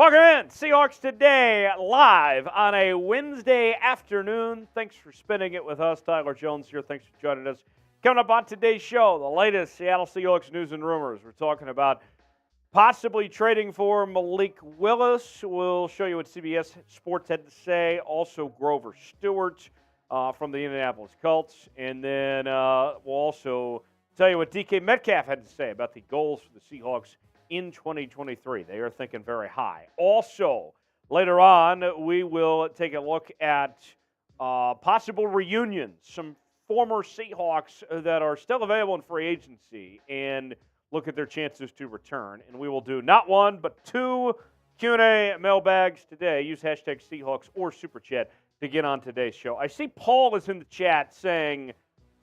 Welcome in, Seahawks Today, live on a Wednesday afternoon. Thanks for spending it with us. Tyler Jones here. Thanks for joining us. Coming up on today's show, the latest Seattle Seahawks news and rumors. We're talking about possibly trading for Malik Willis. We'll show you what CBS Sports had to say. Also, Grover Stewart from the Indianapolis Colts. And then we'll also tell you what DK Metcalf had to say about the goals for the Seahawks in 2023. They are thinking very high. Also, later on, we will take a look at possible reunions, some former Seahawks that are still available in free agency, and look at their chances to return. And we will do not one, but two Q&A mailbags today. Use hashtag Seahawks or Super Chat to get on today's show. I see Paul is in the chat saying,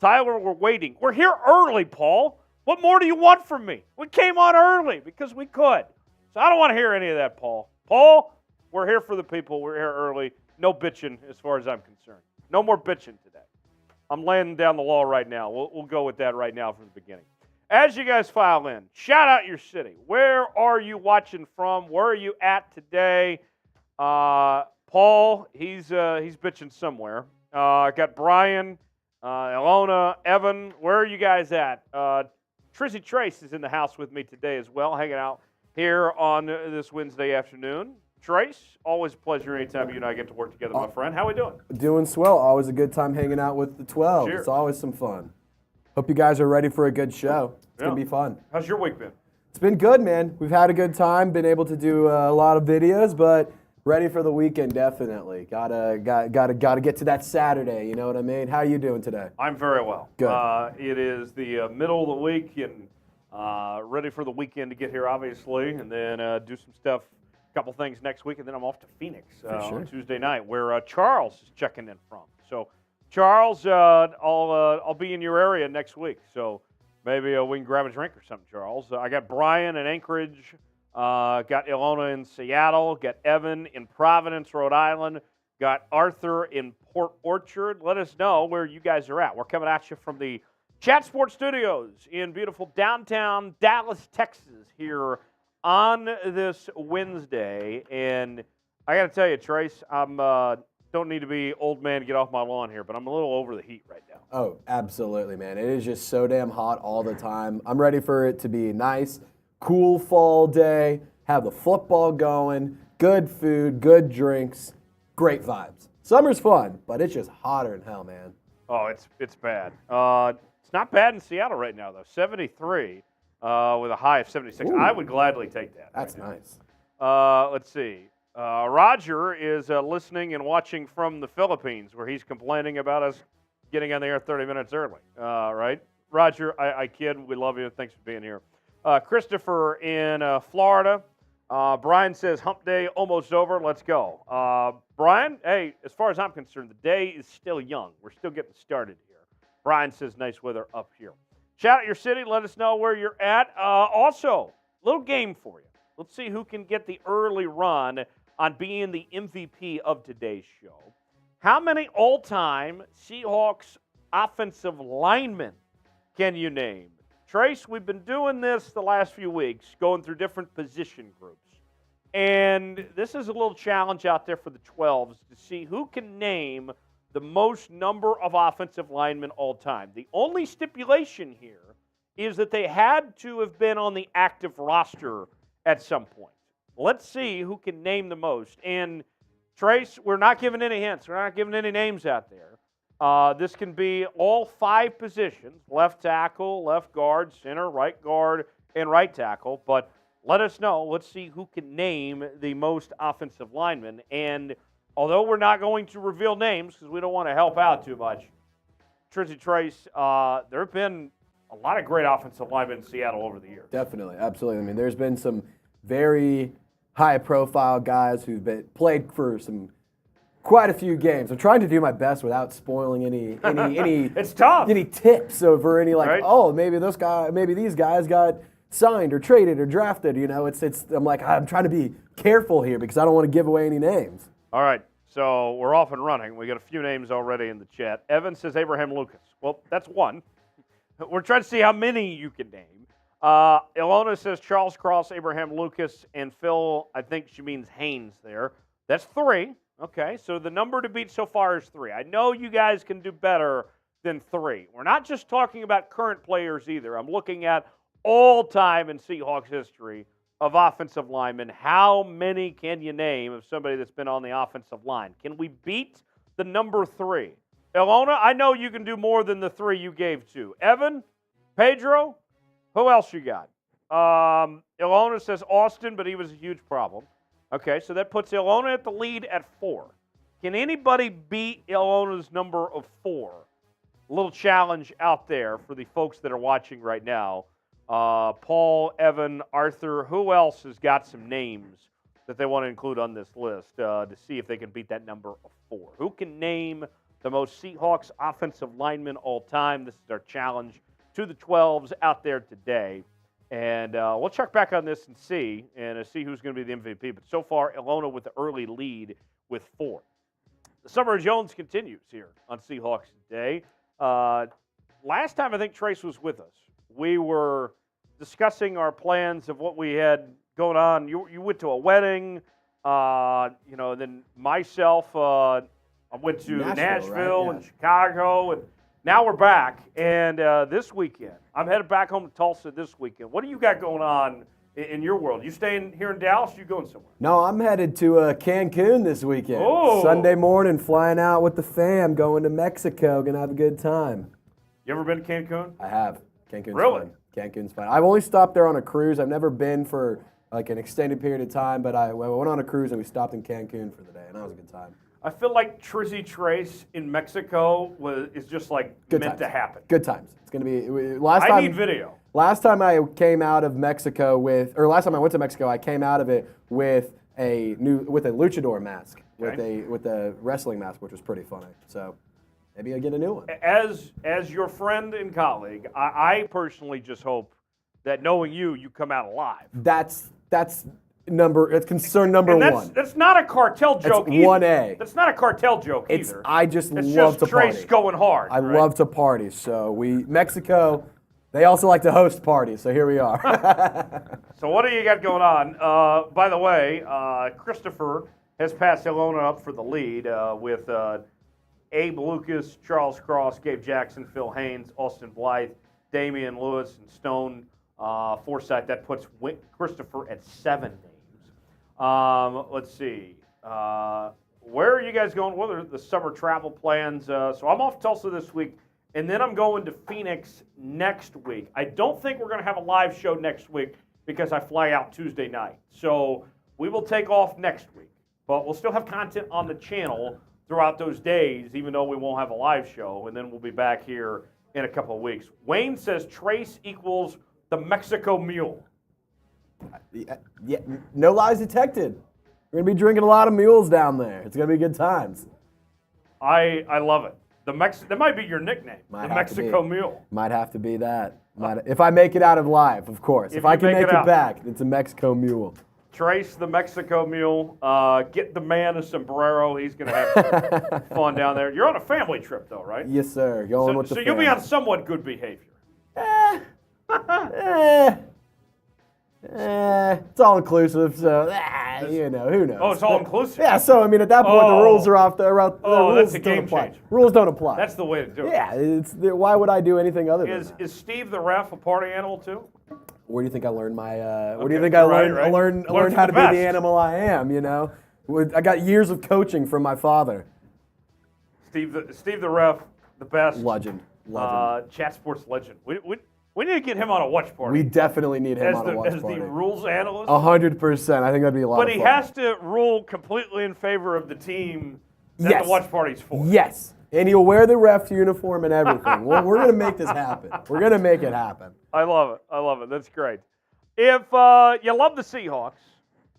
Tyler, we're waiting. We're here early, Paul. What more do you want from me? We came on early because we could. So I don't want to hear any of that, Paul. Paul, we're here for the people. We're here early. No bitching as far as I'm concerned. No more bitching today. I'm laying down the law right now. We'll go with that right now from the beginning. As you guys file in, shout out your city. Where are you watching from? Where are you at today? Paul, he's bitching somewhere. I got Brian, Ilona, Evan. Where are you guys at? Trizzy Trace is in the house with me today as well, hanging out here on this Wednesday afternoon. Trace, always a pleasure anytime you and I get to work together, my friend. How we doing? Doing swell. Always a good time hanging out with the 12. Cheers. It's always some fun. Hope you guys are ready for a good show. It's going to be fun. How's your week been? It's been good, man. We've had a good time, been able to do a lot of videos, but ready for the weekend, definitely. Gotta get to that Saturday, you know what I mean? How are you doing today? I'm very well. Good. It is the middle of the week and ready for the weekend to get here, obviously, and then do some stuff, a couple things next week, and then I'm off to Phoenix on Tuesday night, where Charles is checking in from. So, Charles, I'll be in your area next week, so maybe we can grab a drink or something, Charles. I got Brian in Anchorage. Got Ilona in Seattle, got Evan in Providence, Rhode Island, got Arthur in Port Orchard. Let us know where you guys are at. We're coming at you from the Chat Sports Studios in beautiful downtown Dallas, Texas, here on this Wednesday. And I got to tell you, Trace, don't need to be old man to get off my lawn here, but I'm a little over the heat right now. Oh, absolutely, man. It is just so damn hot all the time. I'm ready for it to be nice, cool fall day, have the football going, good food, good drinks, great vibes. Summer's fun, but it's just hotter than hell, man. Oh, it's bad. It's not bad in Seattle right now, though. 73 with a high of 76. Ooh. I would gladly take that. That's nice. Let's see. Roger is listening and watching from the Philippines, where he's complaining about us getting on the air 30 minutes early. Right? Roger, I kid. We love you. Thanks for being here. Christopher in Florida. Brian says, hump day almost over. Let's go. Brian, hey, as far as I'm concerned, the day is still young. We're still getting started here. Brian says, nice weather up here. Shout out your city. Let us know where you're at. Also, little game for you. Let's see who can get the early run on being the MVP of today's show. How many all-time Seahawks offensive linemen can you name? Trace, we've been doing this the last few weeks, going through different position groups. And this is a little challenge out there for the 12s to see who can name the most number of offensive linemen all time. The only stipulation here is that they had to have been on the active roster at some point. Let's see who can name the most. And, Trace, we're not giving any hints. We're not giving any names out there. This can be all 5 positions, left tackle, left guard, center, right guard, and right tackle. But let us know. Let's see who can name the most offensive linemen. And although we're not going to reveal names because we don't want to help out too much, Trizzy Trace, there have been a lot of great offensive linemen in Seattle over the years. Definitely, absolutely. I mean, there's been some very high-profile guys who've played for quite a few games. I'm trying to do my best without spoiling any it's tough. Any tips over any right? Oh, maybe these guys got signed or traded or drafted. You know, I'm trying to be careful here because I don't want to give away any names. All right, so we're off and running. We got a few names already in the chat. Evan says Abraham Lucas. Well, that's one. We're trying to see how many you can name. Ilona says Charles Cross, Abraham Lucas, and Phil. I think she means Haynes there. That's 3. Okay, so the number to beat so far is 3. I know you guys can do better than 3. We're not just talking about current players either. I'm looking at all time in Seahawks history of offensive linemen. How many can you name of somebody that's been on the offensive line? Can we beat the number 3? Ilona, I know you can do more than the 3 you gave to. Evan, Pedro, who else you got? Ilona says Austin, but he was a huge problem. Okay, so that puts Ilona at the lead at 4. Can anybody beat Ilona's number of 4? A little challenge out there for the folks that are watching right now. Paul, Evan, Arthur, who else has got some names that they want to include on this list to see if they can beat that number of 4? Who can name the most Seahawks offensive linemen all time? This is our challenge to the 12s out there today. And we'll check back on this and see who's going to be the MVP. But so far, Ilona with the early lead with 4. The Summer of Jones continues here on Seahawks Today. Last time I think Trace was with us, we were discussing our plans of what we had going on. You went to a wedding, then myself, I went to Nashville right? and Chicago, and now we're back. And this weekend, I'm headed back home to Tulsa this weekend. What do you got going on in your world? You staying here in Dallas? Or you going somewhere? No, I'm headed to Cancun this weekend. Oh. Sunday morning, flying out with the fam, going to Mexico, gonna have a good time. You ever been to Cancun? I have. Cancun's Really? fun. Cancun's fun. I've only stopped there on a cruise. I've never been for like an extended period of time, but I went on a cruise and we stopped in Cancun for the day, and that was a good time. I feel like Trizzy Trace in Mexico is just like Good meant times. to happen. Good times. It's gonna be I need video. Last time I came out of Mexico last time I went to Mexico, I came out of it with a luchador mask, Okay. with a wrestling mask, which was pretty funny. So maybe I'll get a new one. As your friend and colleague, I personally just hope that knowing you come out alive. That's concern number And one. that's not a cartel joke That's either. 1A. That's not a cartel joke either. I just It's love just to Trace party. going hard. I right? love to party. So Mexico, they also like to host parties. So here we are. So what do you got going on? By the way, Christopher has passed Ilona up for the lead with Abe Lucas, Charles Cross, Gabe Jackson, Phil Haynes, Austin Blythe, Damian Lewis, and Stone Forsythe. That puts Christopher at 7 names. Let's see. Where are you guys going? What are the summer travel plans? So I'm off Tulsa this week, and then I'm going to Phoenix next week. I don't think we're going to have a live show next week because I fly out Tuesday night. So we will take off next week, but we'll still have content on the channel throughout those days, even though we won't have a live show, and then we'll be back here in a couple of weeks. Wayne says Trace equals the Mexico Mule. Yeah, no lies detected. We're gonna be drinking a lot of mules down there. It's gonna be good times. I love it. That might be your nickname, Might the have to Mexico be. Mule. Might have to be that. If I make it out of live, of course. If I you can make make it it out. back, it's a Mexico Mule. Trace the Mexico Mule. Get the man a sombrero. He's going to have some fun down there. You're on a family trip, though, right? Yes, sir. Going with the So you'll be fam. on somewhat good behavior. It's all inclusive, so who knows? Oh, it's all inclusive? Yeah, so I mean, at that point, the rules are off. The rules that's a don't game apply. changer. Rules don't apply. That's the way to do it. Yeah, why would I do anything other than that? Is Steve the ref a party animal, too? Where do you think I learned my? Where do Okay, you think I learned? right. I learned Learn how from to the be best. the animal I am. I got years of coaching from my father. Steve the ref, the best. Legend. Chat sports legend. We need to get him on a watch party. We definitely need him as on the, a watch as party. the rules analyst. 100%. I think that'd be a lot But of he fun. has to rule completely in favor of the team that Yes. the watch party's for. Yes. And he'll wear the ref's uniform and everything. We're going to make this happen. We're going to make it happen. I love it. I love it. That's great. If you love the Seahawks,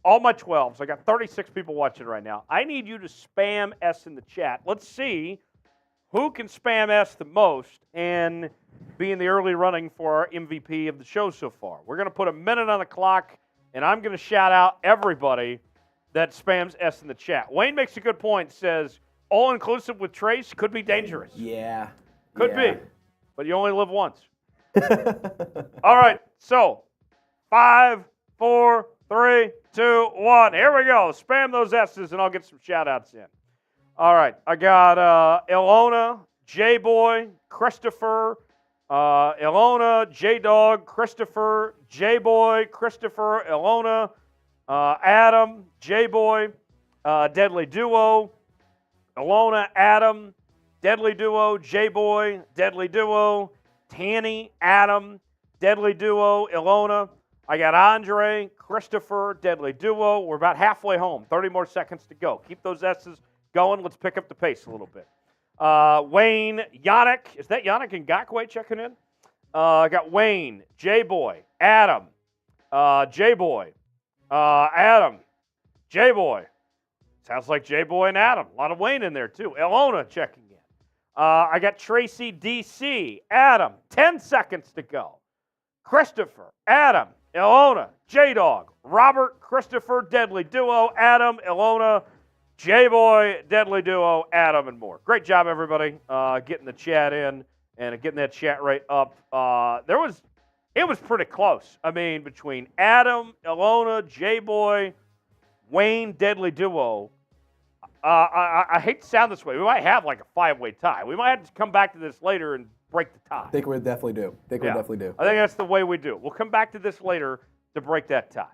all my 12s, I got 36 people watching right now. I need you to spam S in the chat. Let's see who can spam S the most and be in the early running for our MVP of the show so far. We're going to put a minute on the clock, and I'm going to shout out everybody that spams S in the chat. Wayne makes a good point, says all-inclusive with Trace could be dangerous. Yeah. Could be, but you only live once. All right, So, 5, 4, 3, 2, 1. Here we go. Spam those S's and I'll get some shout-outs in. All right. I got Ilona, J-Boy, Christopher, Ilona, J-Dog, Christopher, J-Boy, Christopher, Ilona, Adam, J-Boy, Deadly Duo, Ilona, Adam, Deadly Duo, J-Boy, Deadly Duo, Tanny, Adam, Deadly Duo, Ilona. I got Andre, Christopher, Deadly Duo. We're about halfway home. 30 more seconds to go. Keep those S's going. Let's pick up the pace a little bit. Wayne, Yannick. Is that Yannick Ngakwe checking in? I got Wayne, J-Boy, Adam, J-Boy, Adam, J-Boy. Sounds like J-Boy and Adam. A lot of Wayne in there, too. Ilona checking in. I got Tracy, DC, Adam. 10 seconds to go. Christopher, Adam, Ilona, J-Dog, Robert, Christopher, Deadly Duo, Adam, Ilona, J-Boy, Deadly Duo, Adam, and more. Great job, everybody, getting the chat in and getting that chat rate up. It was pretty close. I mean, between Adam, Ilona, J-Boy, Wayne, Deadly Duo. I hate to sound this way. We might have like a 5-way tie. We might have to come back to this later and break the tie. I think we definitely do. I think that's the way we do. We'll come back to this later to break that tie.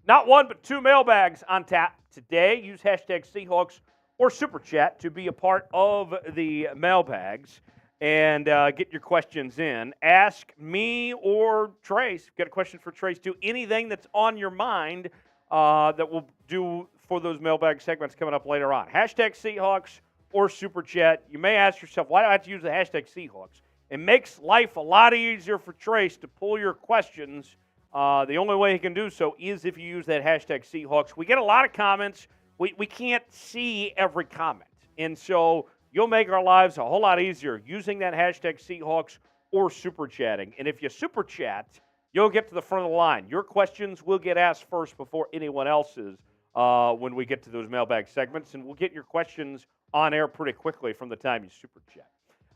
Not one, but 2 mailbags on tap today. Use hashtag Seahawks or Super Chat to be a part of the mailbags and get your questions in. Ask me or Trace. Got a question for Trace too. Anything that's on your mind that we'll do for those mailbag segments coming up later on. Hashtag Seahawks or Super Chat. You may ask yourself, why do I have to use the hashtag Seahawks? It makes life a lot easier for Trace to pull your questions. The only way he can do so is if you use that hashtag Seahawks. We get a lot of comments. We can't see every comment. And so you'll make our lives a whole lot easier using that hashtag Seahawks or Super Chatting. And if you Super Chat, you'll get to the front of the line. Your questions will get asked first before anyone else's when we get to those mailbag segments. And we'll get your questions on air pretty quickly from the time you Super Chat.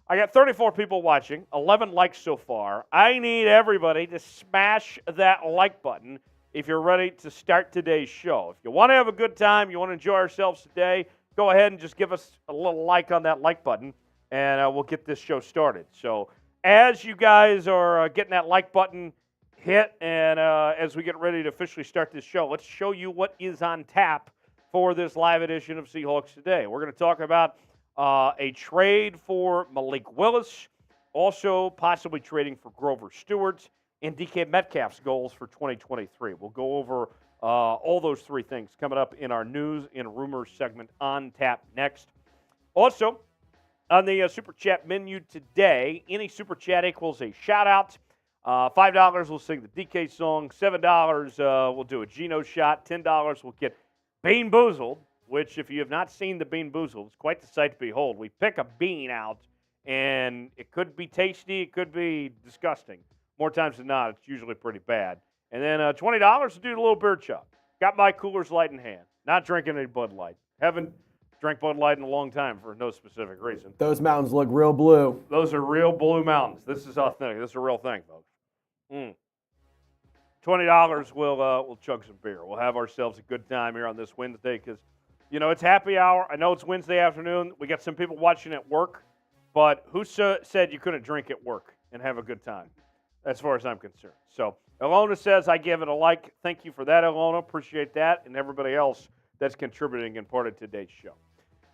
I got 34 people watching, 11 likes so far. I need everybody to smash that like button if you're ready to start today's show. If you want to have a good time, you want to enjoy ourselves today, go ahead and just give us a little like on that like button, and we'll get this show started. So as you guys are getting that like button hit, and as we get ready to officially start this show, let's show you what is on tap for this live edition of Seahawks Today. We're going to talk about a trade for Malik Willis, also possibly trading for Grover Stewart, and DK Metcalf's goals for 2023. We'll go over all those 3 things coming up in our news and rumors segment on tap next. Also, on the Super Chat menu today, any Super Chat equals a shout-out. $5 we'll sing the DK song. $7 we'll do a Geno shot. $10 we'll get Bean Boozled, which if you have not seen the Bean Boozled, it's quite the sight to behold. We pick a bean out, and it could be tasty, it could be disgusting. More times than not, it's usually pretty bad. And then $20 to do a little beer chug. Got my Coors Light in hand. Not drinking any Bud Light. Haven't drank Bud Light in a long time for no specific reason. Those mountains look real blue. Those are real blue mountains. This is authentic. This is a real thing, folks. $20, we'll chug some beer. We'll have ourselves a good time here on this Wednesday because, you know, it's happy hour. I know it's Wednesday afternoon. We got some people watching at work, but who said you couldn't drink at work and have a good time, as far as I'm concerned? So Ilona says, I give it a like. Thank you for that, Ilona. Appreciate that, and everybody else that's contributing and part of today's show.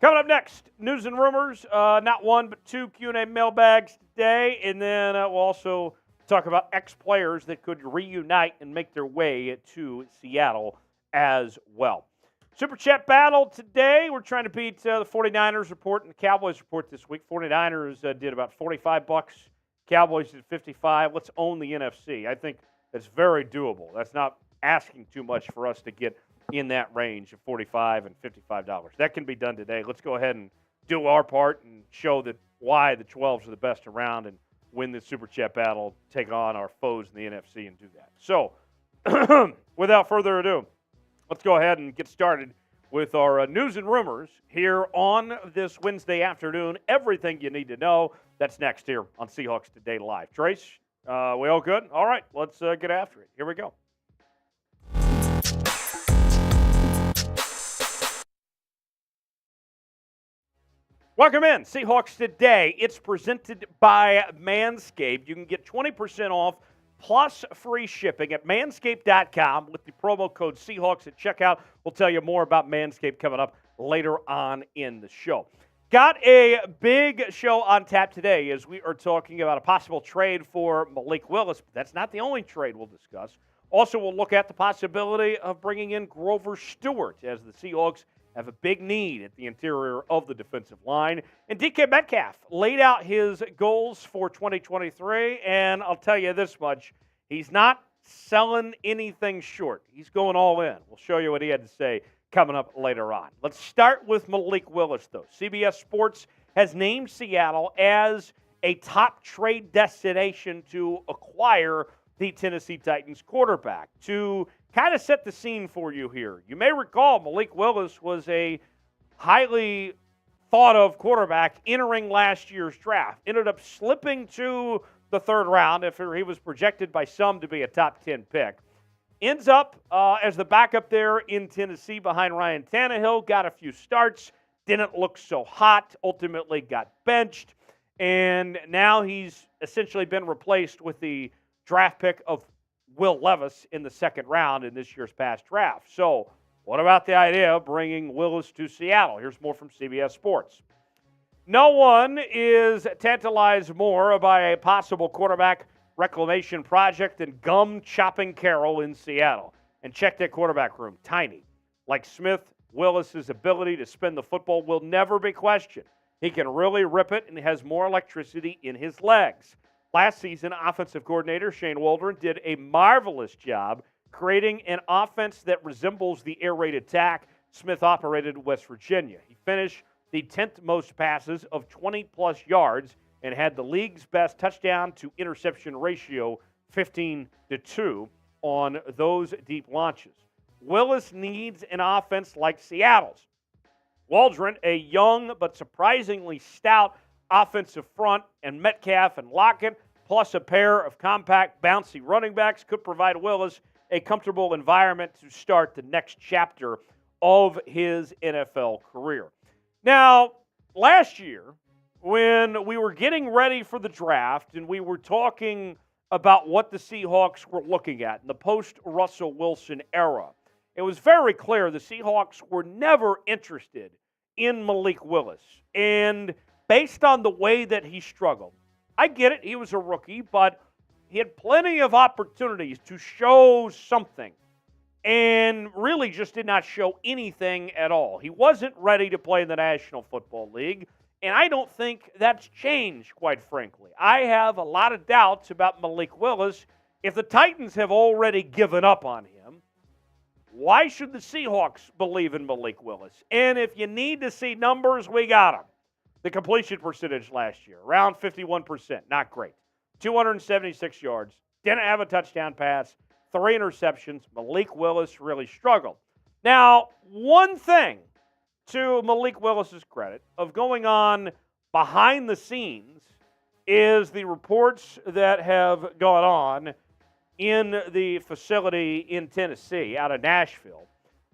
Coming up next, news and rumors. Not one, but 2 Q&A mailbags today, and then we'll also talk about ex-players that could reunite and make their way to Seattle as well. Super Chat battle today. We're trying to beat the 49ers report and the Cowboys report this week. 49ers did about $45. Cowboys did $55. Let's own the NFC. I think that's very doable. That's not asking too much for us to get in that range of $45 and $55. That can be done today. Let's go ahead and do our part and show that why the 12s are the best around and win the Super Chat battle, take on our foes in the NFC and do that. So, without further ado, let's go ahead and get started with our news and rumors here on this Wednesday afternoon. Everything you need to know. That's next here on Seahawks Today Live. Trace, We all good? All right, let's get after it. Here we go. Welcome in, Seahawks Today. It's presented by Manscaped. You can get 20% off plus free shipping at manscaped.com with the promo code Seahawks at checkout. We'll tell you more about Manscaped coming up later on in the show. Got a big show on tap today as we are talking about a possible trade for Malik Willis. But that's not the only trade we'll discuss. Also, we'll look at the possibility of bringing in Grover Stewart as the Seahawks have a big need at the interior of the defensive line. And DK Metcalf laid out his goals for 2023, and I'll tell you this much, he's not selling anything short. He's going all in. We'll show you what he had to say coming up later on. Let's start with Malik Willis, though. CBS Sports has named Seattle as a top trade destination to acquire the Tennessee Titans quarterback. To kind of set the scene for you here, you may recall Malik Willis was a highly thought of quarterback entering last year's draft. Ended up slipping to the third round after he was projected by some to be a top 10 pick. Ends up as the backup there in Tennessee behind Ryan Tannehill. Got a few starts. Didn't look so hot. Ultimately got benched. And now he's essentially been replaced with the draft pick of Will Levis in the second round in this year's past draft. So what about the idea of bringing Willis to Seattle? Here's more from CBS Sports. No one is tantalized more by a possible quarterback reclamation project than Gum Chopping Carroll in Seattle. And check that quarterback room. Tiny. Like Smith, Willis's ability to spin the football will never be questioned. He can really rip it and has more electricity in his legs. Last season, offensive coordinator Shane Waldron did a marvelous job creating an offense that resembles the air raid attack Smith operated in West Virginia. He finished the 10th most passes of 20-plus yards and had the league's best touchdown to interception ratio, 15-2, on those deep launches. Willis needs an offense like Seattle's. Waldron, a young but surprisingly stout offensive front, and Metcalf and Lockett, plus a pair of compact, bouncy running backs, could provide Willis a comfortable environment to start the next chapter of his NFL career. Now, last year, when we were getting ready for the draft and we were talking about what the Seahawks were looking at in the post-Russell Wilson era, it was very clear the Seahawks were never interested in Malik Willis. And based on the way that he struggled, I get it, he was a rookie, but he had plenty of opportunities to show something and really just did not show anything at all. He wasn't ready to play in the National Football League, and I don't think that's changed, quite frankly. I have a lot of doubts about Malik Willis. If the Titans have already given up on him, why should the Seahawks believe in Malik Willis? And if you need to see numbers, we got them. The completion percentage last year, around 51%, not great. 276 yards, didn't have a touchdown pass, 3 interceptions. Malik Willis really struggled. Now, one thing to Malik Willis's credit of going on behind the scenes is the reports that have gone on in the facility in Tennessee, out of Nashville,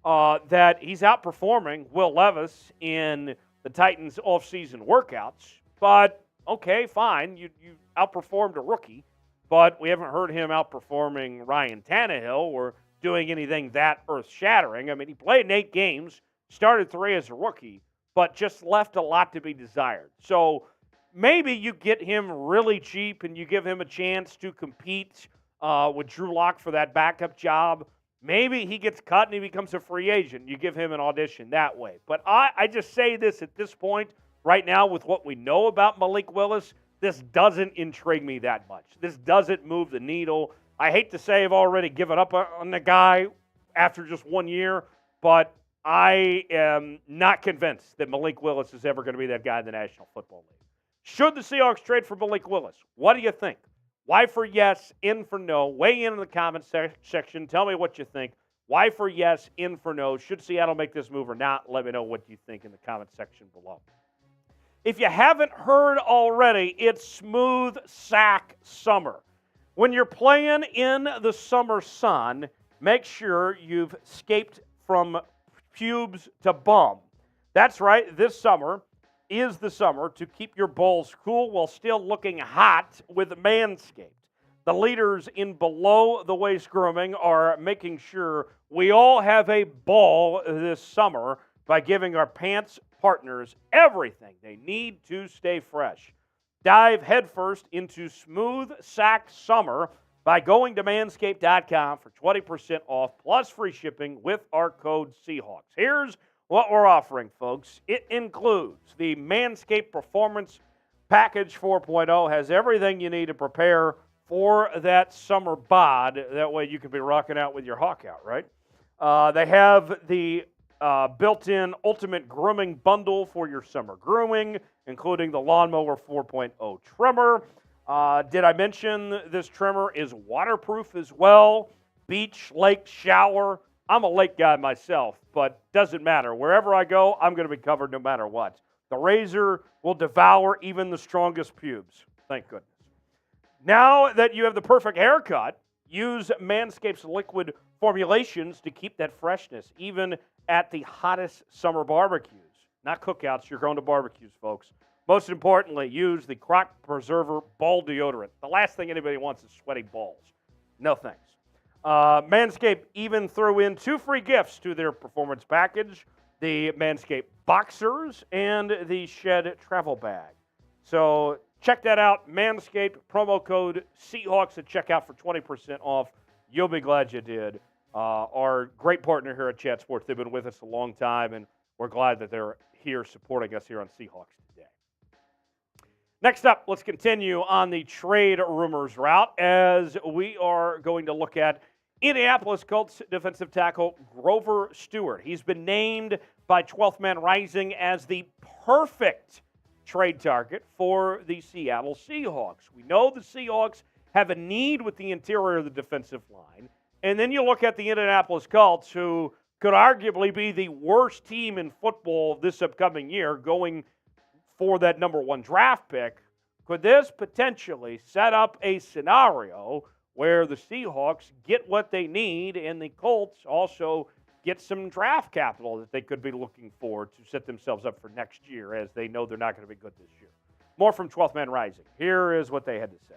that he's outperforming Will Levis in the Titans' offseason workouts. But, okay, fine, you outperformed a rookie, but we haven't heard him outperforming Ryan Tannehill or doing anything that earth-shattering. I mean, he played in 8 games, started 3 as a rookie, but just left a lot to be desired. So maybe you get him really cheap and you give him a chance to compete with Drew Lock for that backup job. Maybe he gets cut and he becomes a free agent. You give him an audition that way. But I just say this at this point, right now, with what we know about Malik Willis, this doesn't intrigue me that much. This doesn't move the needle. I hate to say I've already given up on the guy after just 1 year, but I am not convinced that Malik Willis is ever going to be that guy in the National Football League. Should the Seahawks trade for Malik Willis? What do you think? Y for yes, N for no. Weigh in the comment section. Tell me what you think. Y for yes, N for no. Should Seattle make this move or not? Let me know what you think in the comment section below. If you haven't heard already, it's smooth sack summer. When you're playing in the summer sun, make sure you've escaped from pubes to bum. That's right, this summer is the summer to keep your balls cool while still looking hot with Manscaped. The leaders in below-the-waist grooming are making sure we all have a ball this summer by giving our pants partners everything they need to stay fresh. Dive headfirst into smooth sack summer by going to manscaped.com for 20% off plus free shipping with our code Seahawks. Here's what we're offering, folks. It includes the Manscaped Performance Package 4.0, has everything you need to prepare for that summer bod. That way you can be rocking out with your hawk out, right? They have the built-in ultimate grooming bundle for your summer grooming, including the Lawnmower 4.0 trimmer. Did I mention this trimmer is waterproof as well? Beach, lake, shower. I'm a lake guy myself, but doesn't matter. Wherever I go, I'm going to be covered no matter what. The razor will devour even the strongest pubes. Thank goodness. Now that you have the perfect haircut, use Manscaped's liquid formulations to keep that freshness, even at the hottest summer barbecues. Not cookouts, you're going to barbecues, folks. Most importantly, use the Crop Preserver Ball Deodorant. The last thing anybody wants is sweaty balls. No thanks. Manscaped even threw in 2 free gifts to their performance package, the Manscaped Boxers and the Shed Travel Bag. So check that out, Manscaped, promo code Seahawks at checkout for 20% off. You'll be glad you did. Our great partner here at Chat Sports, they've been with us a long time, and we're glad that they're here supporting us here on Seahawks Today. Next up, let's continue on the trade rumors route as we are going to look at Indianapolis Colts defensive tackle Grover Stewart. He's been named by 12th Man Rising as the perfect trade target for the Seattle Seahawks. We know the Seahawks have a need with the interior of the defensive line. And then you look at the Indianapolis Colts, who could arguably be the worst team in football this upcoming year, going for that number 1 draft pick. Could this potentially set up a scenario where the Seahawks get what they need and the Colts also get some draft capital that they could be looking for to set themselves up for next year, as they know they're not going to be good this year? More from 12th Man Rising. Here is what they had to say.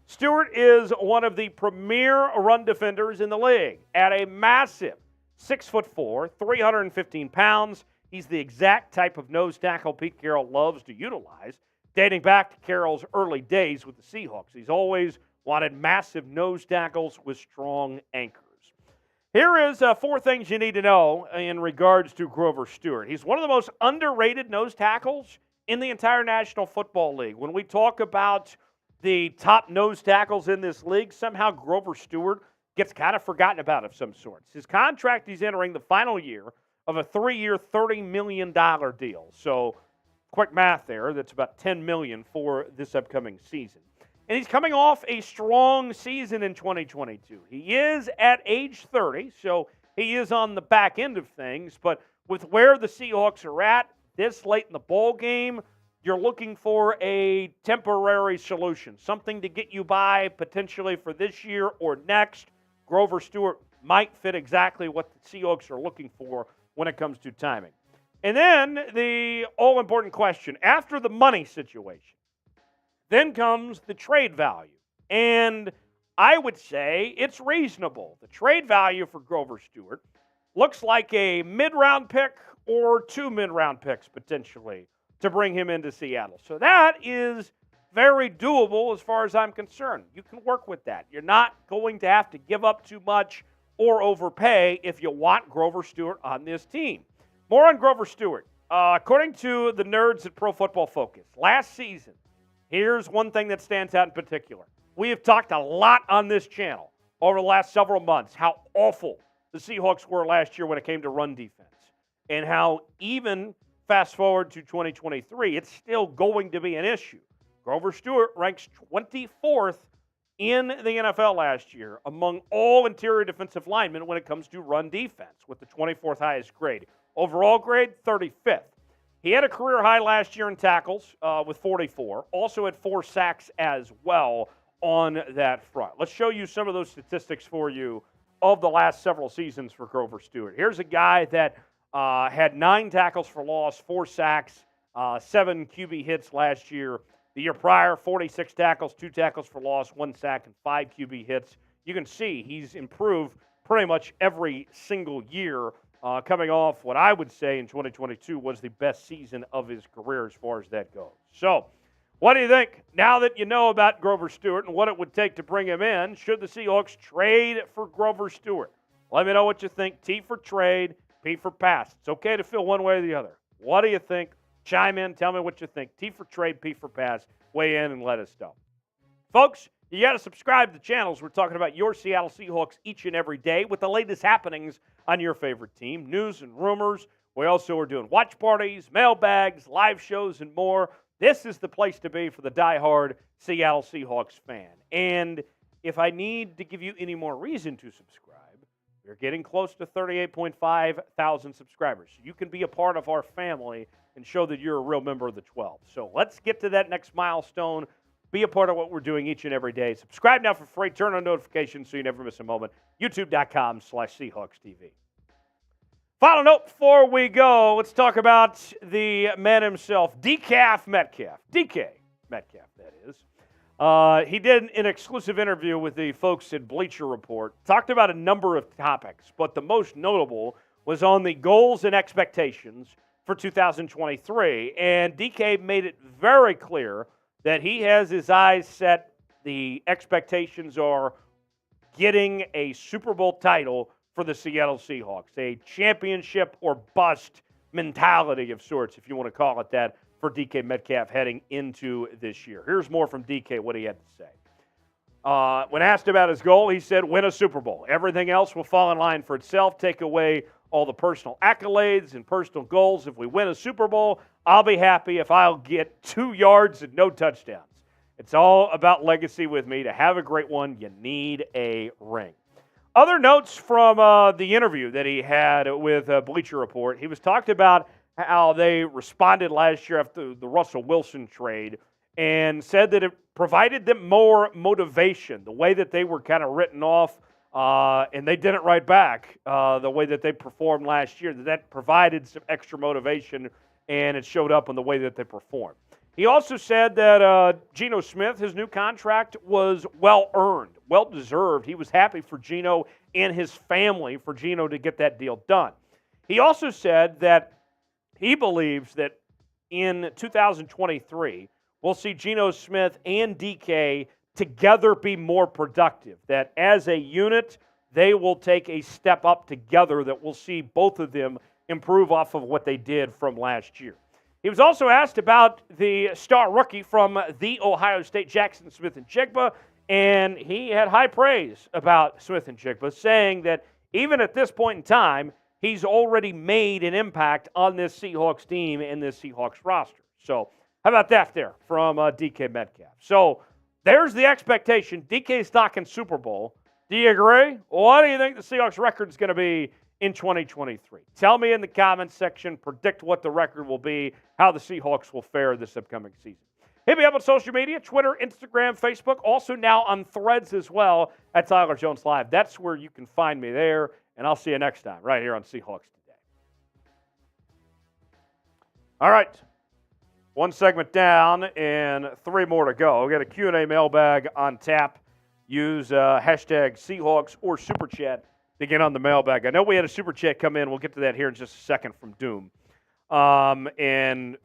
Stewart is one of the premier run defenders in the league. At a massive 6'4", 315 pounds, he's the exact type of nose tackle Pete Carroll loves to utilize, dating back to Carroll's early days with the Seahawks. He's always wanted massive nose tackles with strong anchors. Here is 4 things you need to know in regards to Grover Stewart. He's one of the most underrated nose tackles in the entire National Football League. When we talk about the top nose tackles in this league, somehow Grover Stewart gets kind of forgotten about of some sorts. His contract, he's entering the final year of a 3-year, $30 million deal. So quick math there, that's about $10 million for this upcoming season. And he's coming off a strong season in 2022. He is at age 30, so he is on the back end of things. But with where the Seahawks are at this late in the ball game, you're looking for a temporary solution, something to get you by potentially for this year or next. Grover Stewart might fit exactly what the Seahawks are looking for when it comes to timing. And then the all-important question, after the money situation, then comes the trade value. And I would say it's reasonable. The trade value for Grover Stewart looks like a mid-round pick or 2 mid-round picks potentially to bring him into Seattle. So that is very doable as far as I'm concerned. You can work with that. You're not going to have to give up too much or overpay if you want Grover Stewart on this team. More on Grover Stewart. According to the nerds at Pro Football Focus, last season, here's one thing that stands out in particular. We have talked a lot on this channel over the last several months how awful the Seahawks were last year when it came to run defense, and how even fast forward to 2023, it's still going to be an issue. Grover Stewart ranks 24th in the NFL last year among all interior defensive linemen when it comes to run defense, with the 24th highest grade. Overall grade, 35th. He had a career high last year in tackles with 44, also had 4 sacks as well. on that front. Let's show you some of those statistics for you of the last several seasons for Grover Stewart. Here's a guy that had 9 tackles for loss, 4 sacks, 7 QB hits last year. The year prior, 46 tackles, 2 tackles for loss, 1 sack, and 5 QB hits. You can see he's improved pretty much every single year, coming off what I would say in 2022 was the best season of his career as far as that goes. So, what do you think? Now that you know about Grover Stewart and what it would take to bring him in, should the Seahawks trade for Grover Stewart? Let me know what you think. T for trade, P for pass. It's okay to feel one way or the other. What do you think? Chime in. Tell me what you think. T for trade, P for pass. Weigh in and let us know. Folks, you got to subscribe to the channels. We're talking about your Seattle Seahawks each and every day with the latest happenings on your favorite team, news and rumors. We also are doing watch parties, mailbags, live shows, and more. This is the place to be for the diehard Seattle Seahawks fan. And if I need to give you any more reason to subscribe, we're getting close to 38.5 thousand subscribers. So you can be a part of our family and show that you're a real member of the 12. So let's get to that next milestone. Be a part of what we're doing each and every day. Subscribe now for free. Turn on notifications so you never miss a moment. YouTube.com/SeahawksTV. Final note before we go, let's talk about the man himself, DK Metcalf. DK Metcalf, that is. He did an exclusive interview with the folks at Bleacher Report. Talked about a number of topics, but the most notable was on the goals and expectations for 2023. And DK made it very clear that he has his eyes set. The expectations are getting a Super Bowl title for the Seattle Seahawks, a championship or bust mentality of sorts, if you want to call it that, for DK Metcalf heading into this year. Here's more from DK, what he had to say. When asked about his goal, he said, win a Super Bowl. Everything else will fall in line for itself. Take away all the personal accolades and personal goals. If we win a Super Bowl, I'll be happy if I'll get 2 yards and no touchdowns. It's all about legacy with me. To have a great one, you need a ring. Other notes from the interview that he had with Bleacher Report, he was talked about how they responded last year after the Russell Wilson trade and said that it provided them more motivation, the way that they were kind of written off, and they didn't write back the way that they performed last year. That provided some extra motivation, and it showed up in the way that they performed. He also said that Geno Smith, his new contract, was well-earned, well-deserved. He was happy for Geno and his family for Geno to get that deal done. He also said that he believes that in 2023, we'll see Geno Smith and DK together be more productive, that as a unit, they will take a step up together, that we'll see both of them improve off of what they did from last year. He was also asked about the star rookie from the Ohio State, Jackson Smith-Njigba, and he had high praise about Smith-Njigba, saying that even at this point in time, he's already made an impact on this Seahawks team and this Seahawks roster. So how about that there from DK Metcalf? So there's the expectation. DK's talking Super Bowl. Do you agree? What do you think the Seahawks record is going to be in 2023? Tell me in the comments section. Predict what the record will be, how the Seahawks will fare this upcoming season. Hit me up on social media, Twitter, Instagram, Facebook, also now on Threads as well at Tyler Jones Live. That's where you can find me there, and I'll see you next time right here on Seahawks Today. All right, one segment down and 3 more to go. We got a Q&A mailbag on tap. Use hashtag Seahawks or Super Chat to get on the mailbag. I know we had a Super Chat come in. We'll get to that here in just a second from Doom. And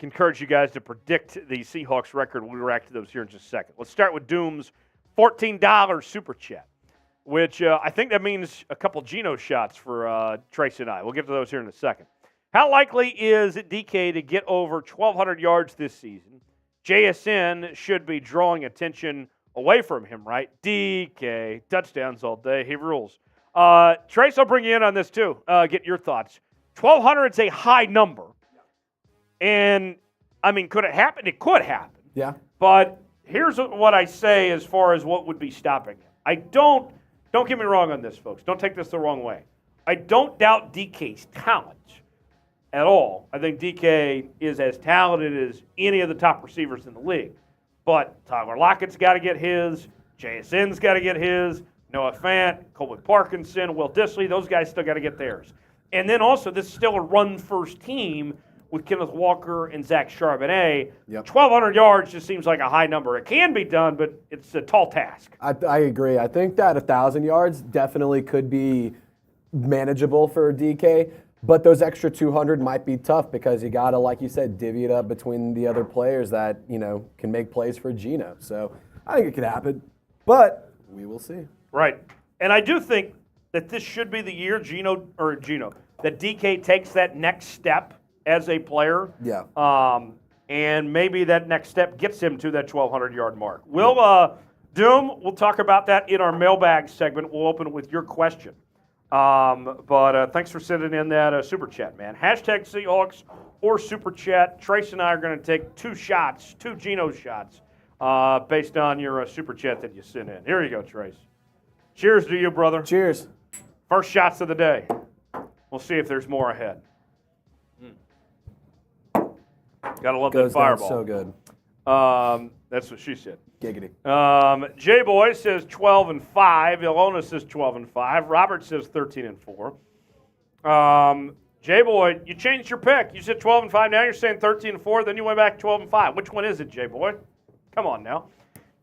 can encourage you guys to predict the Seahawks record. We'll react to those here in just a second. Let's start with Doom's $14 Super Chat, which I think that means a couple Geno shots for Trace and I. We'll get to those here in a second. How likely is DK to get over 1,200 yards this season? JSN should be drawing attention away from him, right? DK, touchdowns all day. He rules. Trace, I'll bring you in on this too. Get your thoughts. 1,200 is a high number. And, I mean, could it happen? It could happen. Yeah. But here's what I say as far as what would be stopping him. Don't get me wrong on this, folks. Don't take this the wrong way. I don't doubt DK's talent at all. I think DK is as talented as any of the top receivers in the league. But Tyler Lockett's got to get his. JSN's got to get his. Noah Fant, Colby Parkinson, Will Dissly, those guys still got to get theirs. And then also, this is still a run-first team with Kenneth Walker and Zach Charbonnet. 1,200 yards just seems like a high number. It can be done, but it's a tall task. I agree. I think that 1,000 yards definitely could be manageable for DK, but those extra 200 might be tough because you got to, like you said, divvy it up between the other players that, can make plays for Geno. So I think it could happen, but we will see. Right. And I do think that this should be the year that DK takes that next step as a player. Yeah. And maybe that next step gets him to that 1,200-yard mark. We'll talk about that in our mailbag segment. We'll open it with your question. But thanks for sending in that super chat, man. Hashtag Seahawks or super chat. Trace and I are going to take two Geno shots, based on your super chat that you sent in. Here you go, Trace. Cheers to you, brother. Cheers. First shots of the day. We'll see if there's more ahead. Gotta love that fireball. So good. That's what she said. Giggity. J-Boy says 12-5. Ilona says 12-5. Robert says 13-4. J-Boy, you changed your pick. You said 12-5. Now you're saying 13-4. Then you went back to 12-5. Which one is it, J-Boy? Come on now.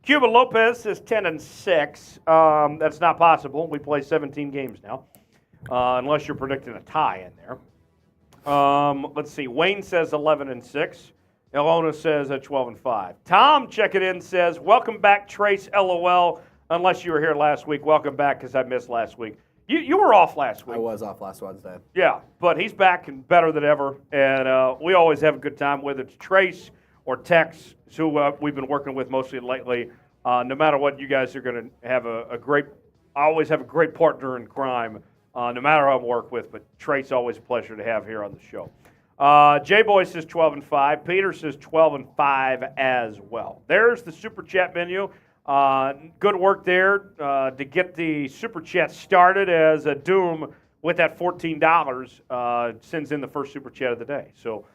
Cuba Lopez says 10-6. That's not possible. We play 17 games now, unless you're predicting a tie in there. Let's see. Wayne says 11-6. Ilona says 12-5. Tom, check it in, says, welcome back, Trace, LOL. Unless you were here last week, welcome back because I missed last week. You were off last week. I was off last Wednesday. Yeah, but he's back and better than ever. And we always have a good time, whether it's Trace or Tex, who we've been working with mostly lately. No matter what, you guys are going to have I always have a great partner in crime, no matter who I work with. But Trace, always a pleasure to have here on the show. J-Boy says 12-5. Peter says 12-5 as well. There's the Super Chat menu. Good work there to get the Super Chat started as a Doom with that $14 sends in the first Super Chat of the day. So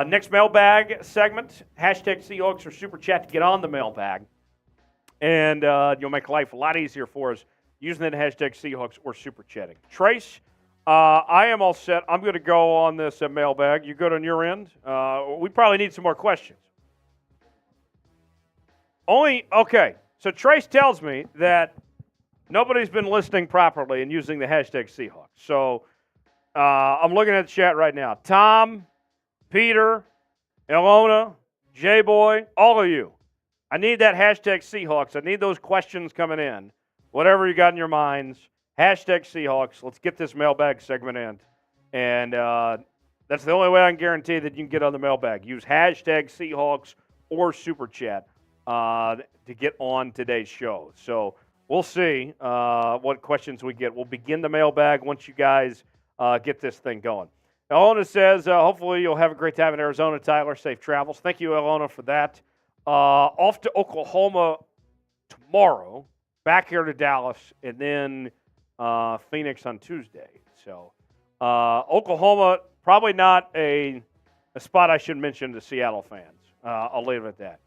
next mailbag segment, hashtag Seahawks or Super Chat to get on the mailbag. And you'll make life a lot easier for us using that hashtag Seahawks or Super Chatting. Trace, I am all set. I'm going to go on this mailbag. You good on your end? We probably need some more questions. Okay. So Trace tells me that nobody's been listening properly and using the hashtag Seahawks. So I'm looking at the chat right now. Tom, Peter, Ilona, J-Boy, all of you. I need that hashtag Seahawks. I need those questions coming in. Whatever you got in your minds, hashtag Seahawks. Let's get this mailbag segment in. And that's the only way I can guarantee that you can get on the mailbag. Use hashtag Seahawks or Super Chat to get on today's show. So we'll see what questions we get. We'll begin the mailbag once you guys get this thing going. Ilona says, hopefully you'll have a great time in Arizona, Tyler. Safe travels. Thank you, Ilona, for that. Off to Oklahoma tomorrow, back here to Dallas, and then Phoenix on Tuesday. So Oklahoma, probably not a spot I should mention to Seattle fans. I'll leave it at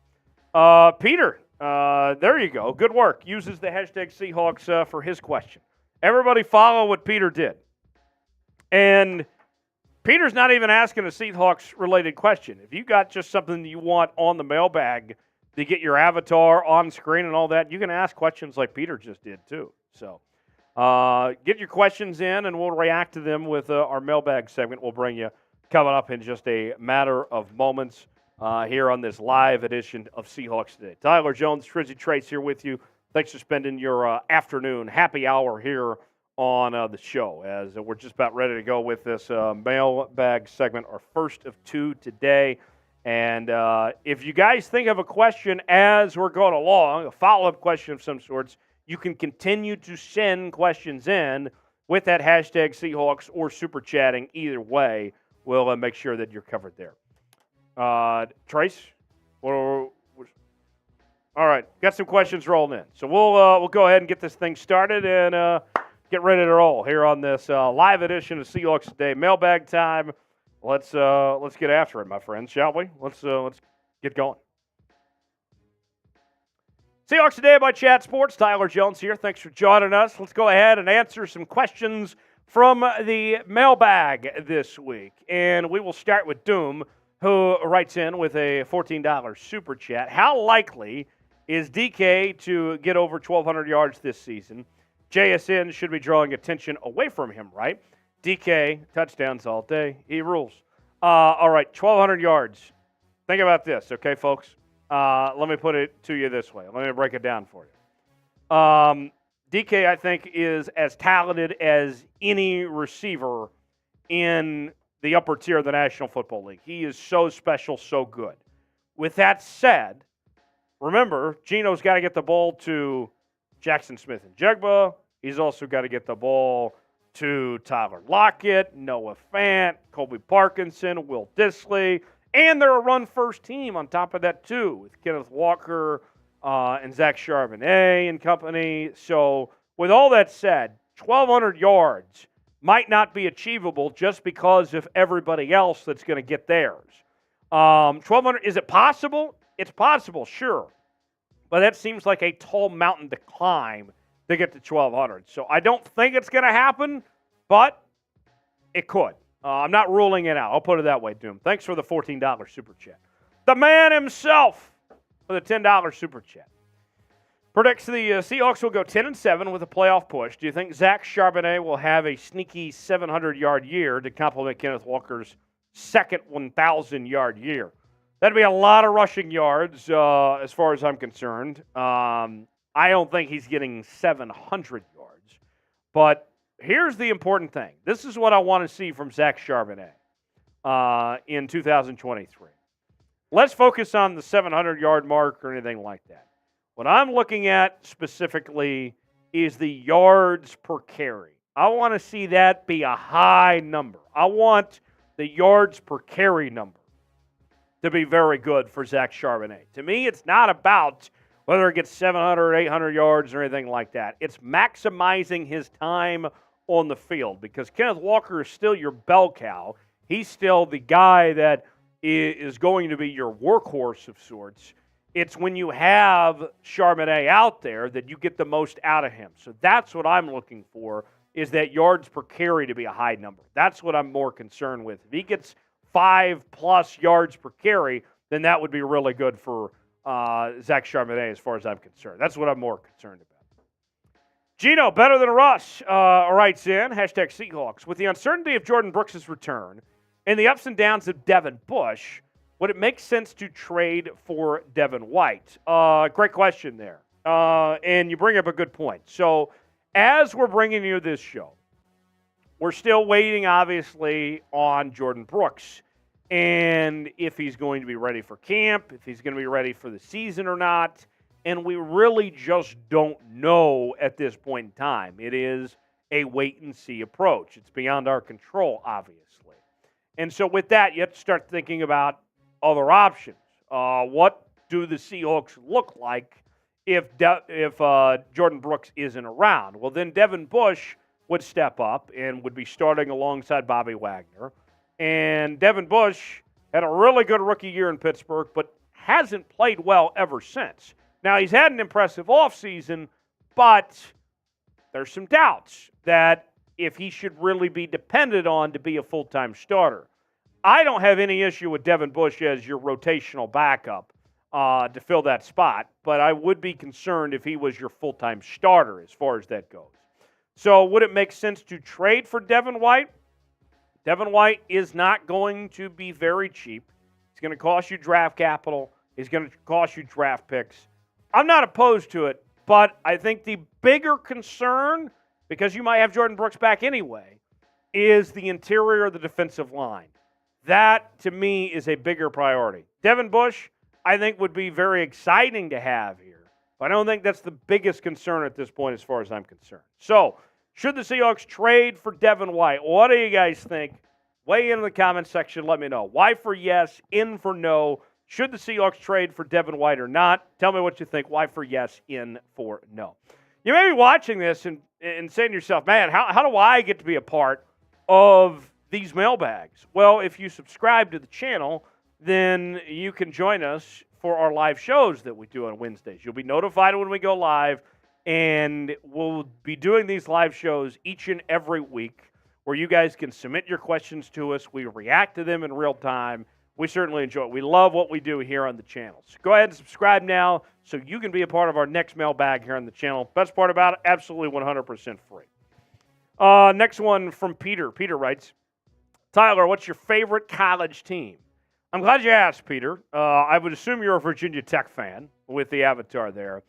that. Peter, there you go. Good work. Uses the hashtag Seahawks for his question. Everybody follow what Peter did. And Peter's not even asking a Seahawks-related question. If you got just something that you want on the mailbag to get your avatar on screen and all that, you can ask questions like Peter just did too. So get your questions in, and we'll react to them with our mailbag segment. We'll bring you coming up in just a matter of moments here on this live edition of Seahawks Today. Tyler Jones, Trizzy Trace here with you. Thanks for spending your afternoon happy hour here on the show, as we're just about ready to go with this mailbag segment, our first of two today. And if you guys think of a question as we're going along, a follow-up question of some sorts, you can continue to send questions in with that hashtag Seahawks or Super Chatting. Either way, we'll make sure that you're covered there. Trace? All right, got some questions rolling in. So we'll go ahead and get this thing started and get ready to roll here on this live edition of Seahawks Today. Mailbag time. Let's get after it, my friends, shall we? Let's get going. Seahawks Today by Chat Sports. Tyler Jones here. Thanks for joining us. Let's go ahead and answer some questions from the mailbag this week. And we will start with Doom, who writes in with a $14 super chat. How likely is DK to get over 1,200 yards this season? JSN should be drawing attention away from him, right? DK, touchdowns all day. He rules. All right, 1,200 yards. Think about this, okay, folks? Let me put it to you this way. Let me break it down for you. DK, I think, is as talented as any receiver in the upper tier of the National Football League. He is so special, so good. With that said, remember, Geno's got to get the ball to Jackson Smith and Jigba. He's also got to get the ball to Tyler Lockett, Noah Fant, Colby Parkinson, Will Dissly. And they're a run-first team on top of that, too, with Kenneth Walker and Zach Charbonnet and company. So with all that said, 1,200 yards might not be achievable just because of everybody else that's going to get theirs. 1,200, is it possible? It's possible, sure. But that seems like a tall mountain to climb to get to 1,200. So I don't think it's going to happen, but it could. I'm not ruling it out. I'll put it that way, Doom. Thanks for the $14 super chat. The man himself for the $10 super chat. Predicts the Seahawks will go 10-7 with a playoff push. Do you think Zach Charbonnet will have a sneaky 700-yard year to complement Kenneth Walker's second 1,000-yard year? That'd be a lot of rushing yards as far as I'm concerned. I don't think he's getting 700 yards. But here's the important thing. This is what I want to see from Zach Charbonnet in 2023. Let's focus on the 700-yard mark or anything like that. What I'm looking at specifically is the yards per carry. I want to see that be a high number. I want the yards per carry number to be very good for Zach Charbonnet. To me, it's not about whether it gets 700, 800 yards or anything like that. It's maximizing his time on the field because Kenneth Walker is still your bell cow. He's still the guy that is going to be your workhorse of sorts. It's when you have Charbonnet out there that you get the most out of him. So that's what I'm looking for, is that yards per carry to be a high number. That's what I'm more concerned with. If he gets 5+ yards per carry, then that would be really good for Zach Charbonnet as far as I'm concerned. That's what I'm more concerned about. Gino, better than Russ, writes in, hashtag Seahawks. With the uncertainty of Jordan Brooks' return and the ups and downs of Devin Bush, would it make sense to trade for Devin White? Great question there. And you bring up a good point. So as we're bringing you this show, we're still waiting, obviously, on Jordan Brooks and if he's going to be ready for camp, if he's going to be ready for the season or not. And we really just don't know at this point in time. It is a wait-and-see approach. It's beyond our control, obviously. And so with that, you have to start thinking about other options. What do the Seahawks look like if Jordan Brooks isn't around? Well, then Devin Bush would step up and would be starting alongside Bobby Wagner. And Devin Bush had a really good rookie year in Pittsburgh, but hasn't played well ever since. Now, he's had an impressive offseason, but there's some doubts that if he should really be depended on to be a full-time starter. I don't have any issue with Devin Bush as your rotational backup to fill that spot, but I would be concerned if he was your full-time starter as far as that goes. So would it make sense to trade for Devin White? Devin White is not going to be very cheap. It's going to cost you draft capital. It's going to cost you draft picks. I'm not opposed to it, but I think the bigger concern, because you might have Jordan Brooks back anyway, is the interior of the defensive line. That, to me, is a bigger priority. Devin Bush, I think, would be very exciting to have here, but I don't think that's the biggest concern at this point as far as I'm concerned. So, should the Seahawks trade for Devin White? What do you guys think? Weigh in the comment section. Let me know. Y for yes, in for no. Should the Seahawks trade for Devin White or not? Tell me what you think. Y for yes, in for no. You may be watching this and saying to yourself, man, how do I get to be a part of these mailbags? Well, if you subscribe to the channel, then you can join us for our live shows that we do on Wednesdays. You'll be notified when we go live, and we'll be doing these live shows each and every week where you guys can submit your questions to us. We react to them in real time. We certainly enjoy it. We love what we do here on the channel. So go ahead and subscribe now so you can be a part of our next mailbag here on the channel. Best part about it, absolutely 100% free. Next one from Peter. Peter writes, Tyler, what's your favorite college team? I'm glad you asked, Peter. I would assume you're a Virginia Tech fan with the avatar there.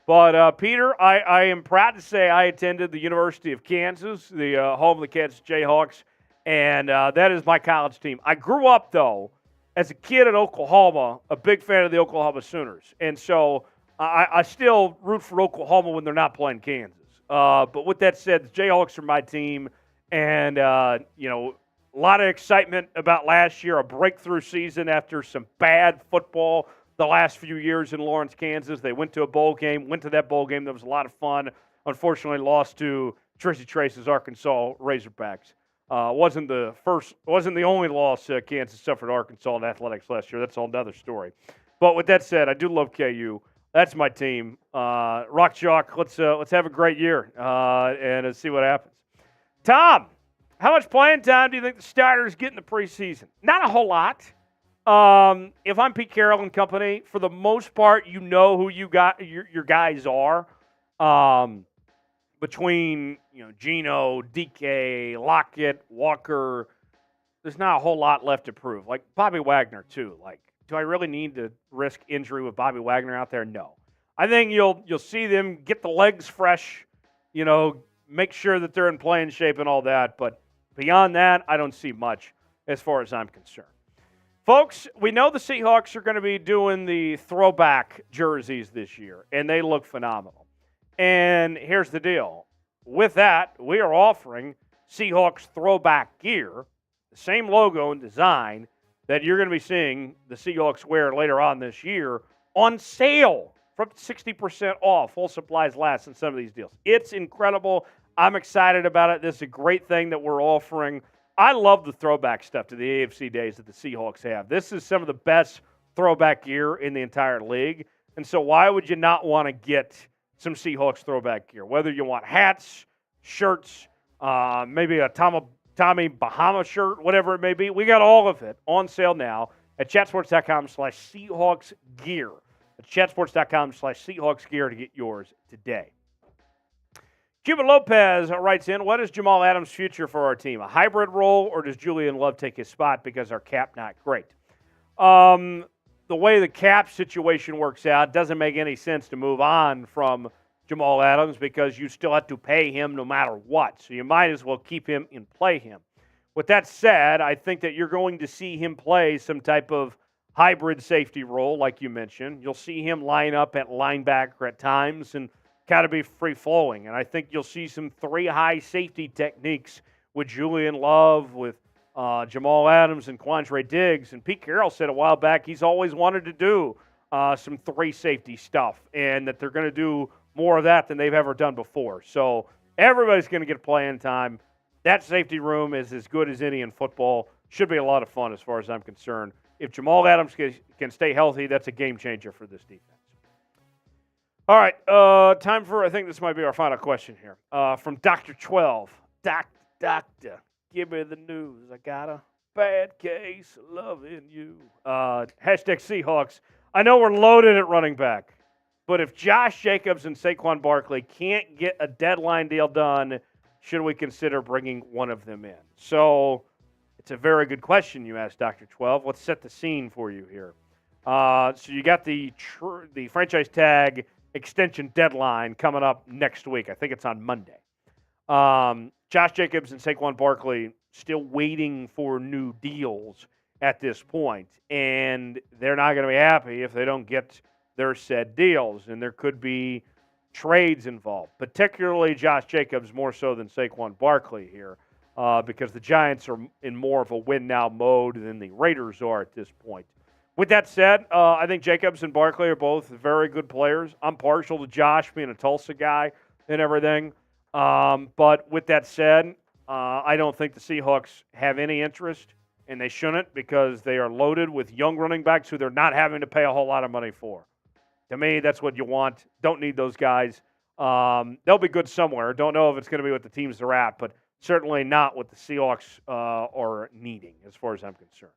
But, Peter, I am proud to say I attended the University of Kansas, the home of the Kansas Jayhawks, and that is my college team. I grew up, though, as a kid in Oklahoma, a big fan of the Oklahoma Sooners. And so I still root for Oklahoma when they're not playing Kansas. But with that said, the Jayhawks are my team. And, you know, a lot of excitement about last year, a breakthrough season after some bad football the last few years in Lawrence, Kansas. They went to a bowl game, went to that bowl game. That was a lot of fun. Unfortunately, lost to Tracy Trace's Arkansas Razorbacks. Wasn't the only loss Kansas suffered to Arkansas in athletics last year. That's a whole other story. But with that said, I do love KU. That's my team. Rock Chalk. Let's have a great year and see what happens. Tom, how much playing time do you think the starters get in the preseason? Not a whole lot. If I'm Pete Carroll and company, for the most part, you know who you got your guys are. Between Geno, DK, Lockett, Walker, there's not a whole lot left to prove. Like Bobby Wagner too. Like, do I really need to risk injury with Bobby Wagner out there? No. I think you'll see them get the legs fresh, make sure that they're in playing shape and all that. But beyond that, I don't see much as far as I'm concerned. Folks, we know the Seahawks are going to be doing the throwback jerseys this year, and they look phenomenal. And here's the deal. With that, we are offering Seahawks throwback gear, the same logo and design that you're going to be seeing the Seahawks wear later on this year, on sale for 60% off. Full supplies last in some of these deals. It's incredible. I'm excited about it. This is a great thing that we're offering. I love the throwback stuff to the AFC days that the Seahawks have. This is some of the best throwback gear in the entire league. And so why would you not want to get some Seahawks throwback gear? Whether you want hats, shirts, maybe a Tommy Bahama shirt, whatever it may be, we got all of it on sale now at chatsports.com/Seahawks gear. At chatsports.com/Seahawks gear to get yours today. Cuban Lopez writes in, what is Jamal Adams' future for our team? A hybrid role, or does Julian Love take his spot because our cap not great? The way the cap situation works out, doesn't make any sense to move on from Jamal Adams because you still have to pay him no matter what. So you might as well keep him and play him. With that said, I think that you're going to see him play some type of hybrid safety role, like you mentioned. You'll see him line up at linebacker at times and kind of be free-flowing. And I think you'll see some three-high safety techniques with Julian Love, with Jamal Adams and Quandre Diggs. And Pete Carroll said a while back he's always wanted to do some three-safety stuff, and that they're going to do more of that than they've ever done before. So everybody's going to get playing time. That safety room is as good as any in football. Should be a lot of fun as far as I'm concerned. If Jamal Adams can stay healthy, that's a game changer for this defense. All right, time for, I think this might be our final question here. From Dr. 12. Doctor, give me the news. I got a bad case of loving you. Hashtag Seahawks. I know we're loaded at running back, but if Josh Jacobs and Saquon Barkley can't get a deadline deal done, should we consider bringing one of them in? So it's a very good question you asked, Dr. 12. Let's set the scene for you here. So you got the franchise tag extension deadline coming up next week. I think it's on Monday. Josh Jacobs and Saquon Barkley still waiting for new deals at this point, and they're not going to be happy if they don't get their said deals, and there could be trades involved, particularly Josh Jacobs more so than Saquon Barkley here, because the Giants are in more of a win-now mode than the Raiders are at this point. With that said, I think Jacobs and Barkley are both very good players. I'm partial to Josh being a Tulsa guy and everything. But with that said, I don't think the Seahawks have any interest and they shouldn't because they are loaded with young running backs who they're not having to pay a whole lot of money for. To me, that's what you want. Don't need those guys. They'll be good somewhere. Don't know if it's going to be with the teams they're at, but certainly not what the Seahawks are needing as far as I'm concerned.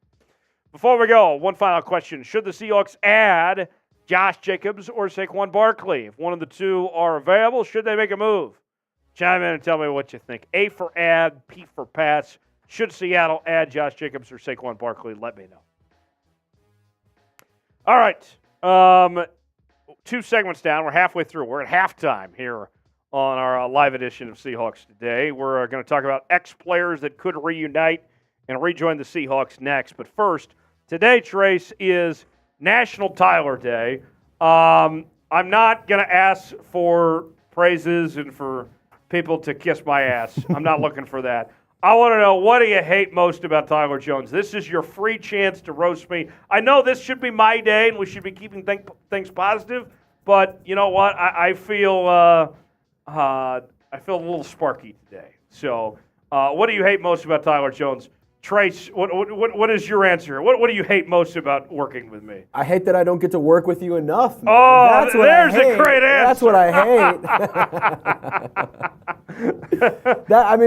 Before we go, one final question. Should the Seahawks add Josh Jacobs or Saquon Barkley? If one of the two are available, should they make a move? Chime in and tell me what you think. A for add, P for pass. Should Seattle add Josh Jacobs or Saquon Barkley? Let me know. All right. 2 segments down. We're halfway through. We're at halftime here on our live edition of Seahawks Today. We're going to talk about ex-players that could reunite and rejoin the Seahawks next. But first, today, Trace, is National Tyler Day. I'm not going to ask for praises and for people to kiss my ass. I'm not looking for that. I want to know, what do you hate most about Tyler Jones? This is your free chance to roast me. I know this should be my day and we should be keeping things positive, but you know what? I feel a little sparky today. So, what do you hate most about Tyler Jones? Trace, what is your answer? What do you hate most about working with me? I hate that I don't get to work with you enough, man. Oh, there's a great answer. That's what I hate.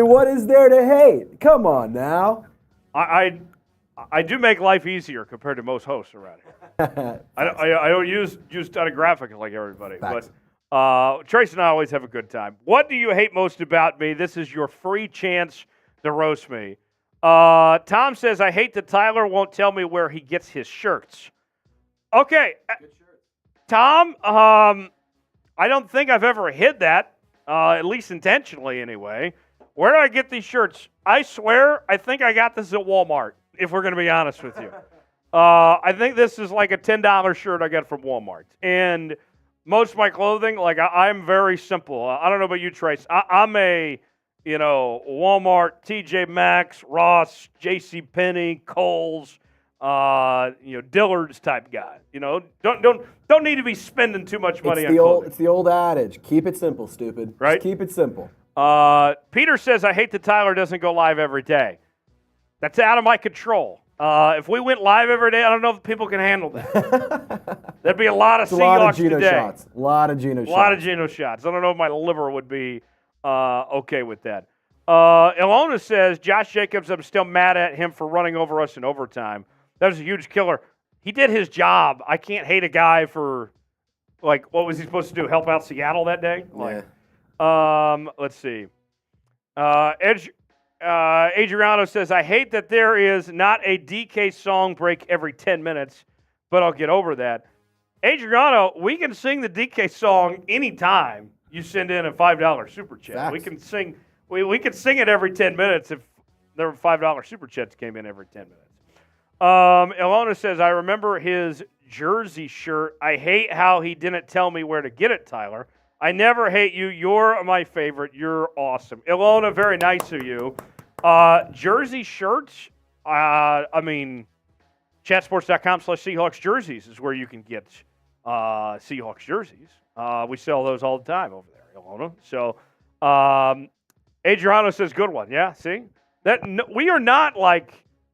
What is there to hate? Come on now. I do make life easier compared to most hosts around here. I don't use stunning graphics like everybody. Facts. But Trace and I always have a good time. What do you hate most about me? This is your free chance to roast me. Tom says, I hate that Tyler won't tell me where he gets his shirts. Okay. Good shirt. Tom, I don't think I've ever hid that, at least intentionally anyway. Where do I get these shirts? I swear, I think I got this at Walmart, if we're going to be honest with you. I think this is like a $10 shirt I got from Walmart. And most of my clothing, like I'm very simple. I don't know about you, Trace. I'm a... Walmart, TJ Maxx, Ross, JCPenney, Kohl's, Dillard's type guy. Don't need to be spending too much money on clothing. It's the old adage. Keep it simple, stupid. Right? Just keep it simple. Peter says, I hate that Tyler doesn't go live every day. That's out of my control. If we went live every day, I don't know if people can handle that. There'd be a lot of Seahawks today. Shots. A lot of Geno shots. I don't know if my liver would be okay with that. Ilona says, Josh Jacobs, I'm still mad at him for running over us in overtime. That was a huge killer. He did his job. I can't hate a guy for, what was he supposed to do, help out Seattle that day? Let's see. Adriano says, I hate that there is not a DK song break every 10 minutes, but I'll get over that. Adriano, we can sing the DK song anytime you send in a $5 super chat. Facts. We can sing. We could sing it every 10 minutes if there were $5 super chats came in every 10 minutes. Ilona says, I remember his jersey shirt. I hate how he didn't tell me where to get it, Tyler. I never hate you. You're my favorite. You're awesome. Ilona, very nice of you. Jersey shirts, chatsports.com/Seahawks jerseys is where you can get Seahawks jerseys. We sell those all the time over there, Ilona. So, Adriano says, good one. Yeah, see? We are not,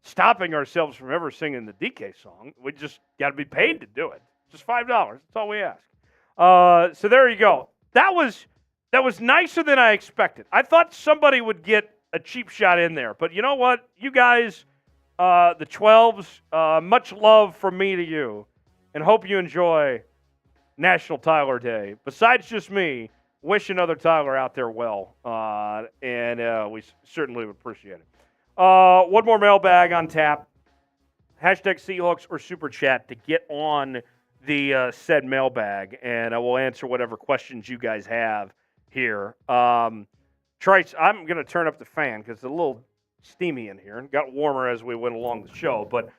stopping ourselves from ever singing the DK song. We just got to be paid to do it. Just $5. That's all we ask. So there you go. That was nicer than I expected. I thought somebody would get a cheap shot in there. But you know what? You guys, the 12s, much love from me to you. And hope you enjoy National Tyler Day. Besides just me, wish another Tyler out there well. And we certainly would appreciate it. One more mailbag on tap. Hashtag Seahawks or Super Chat to get on the said mailbag. And I will answer whatever questions you guys have here. Trice, I'm going to turn up the fan because it's a little steamy in here. It got warmer as we went along the show. But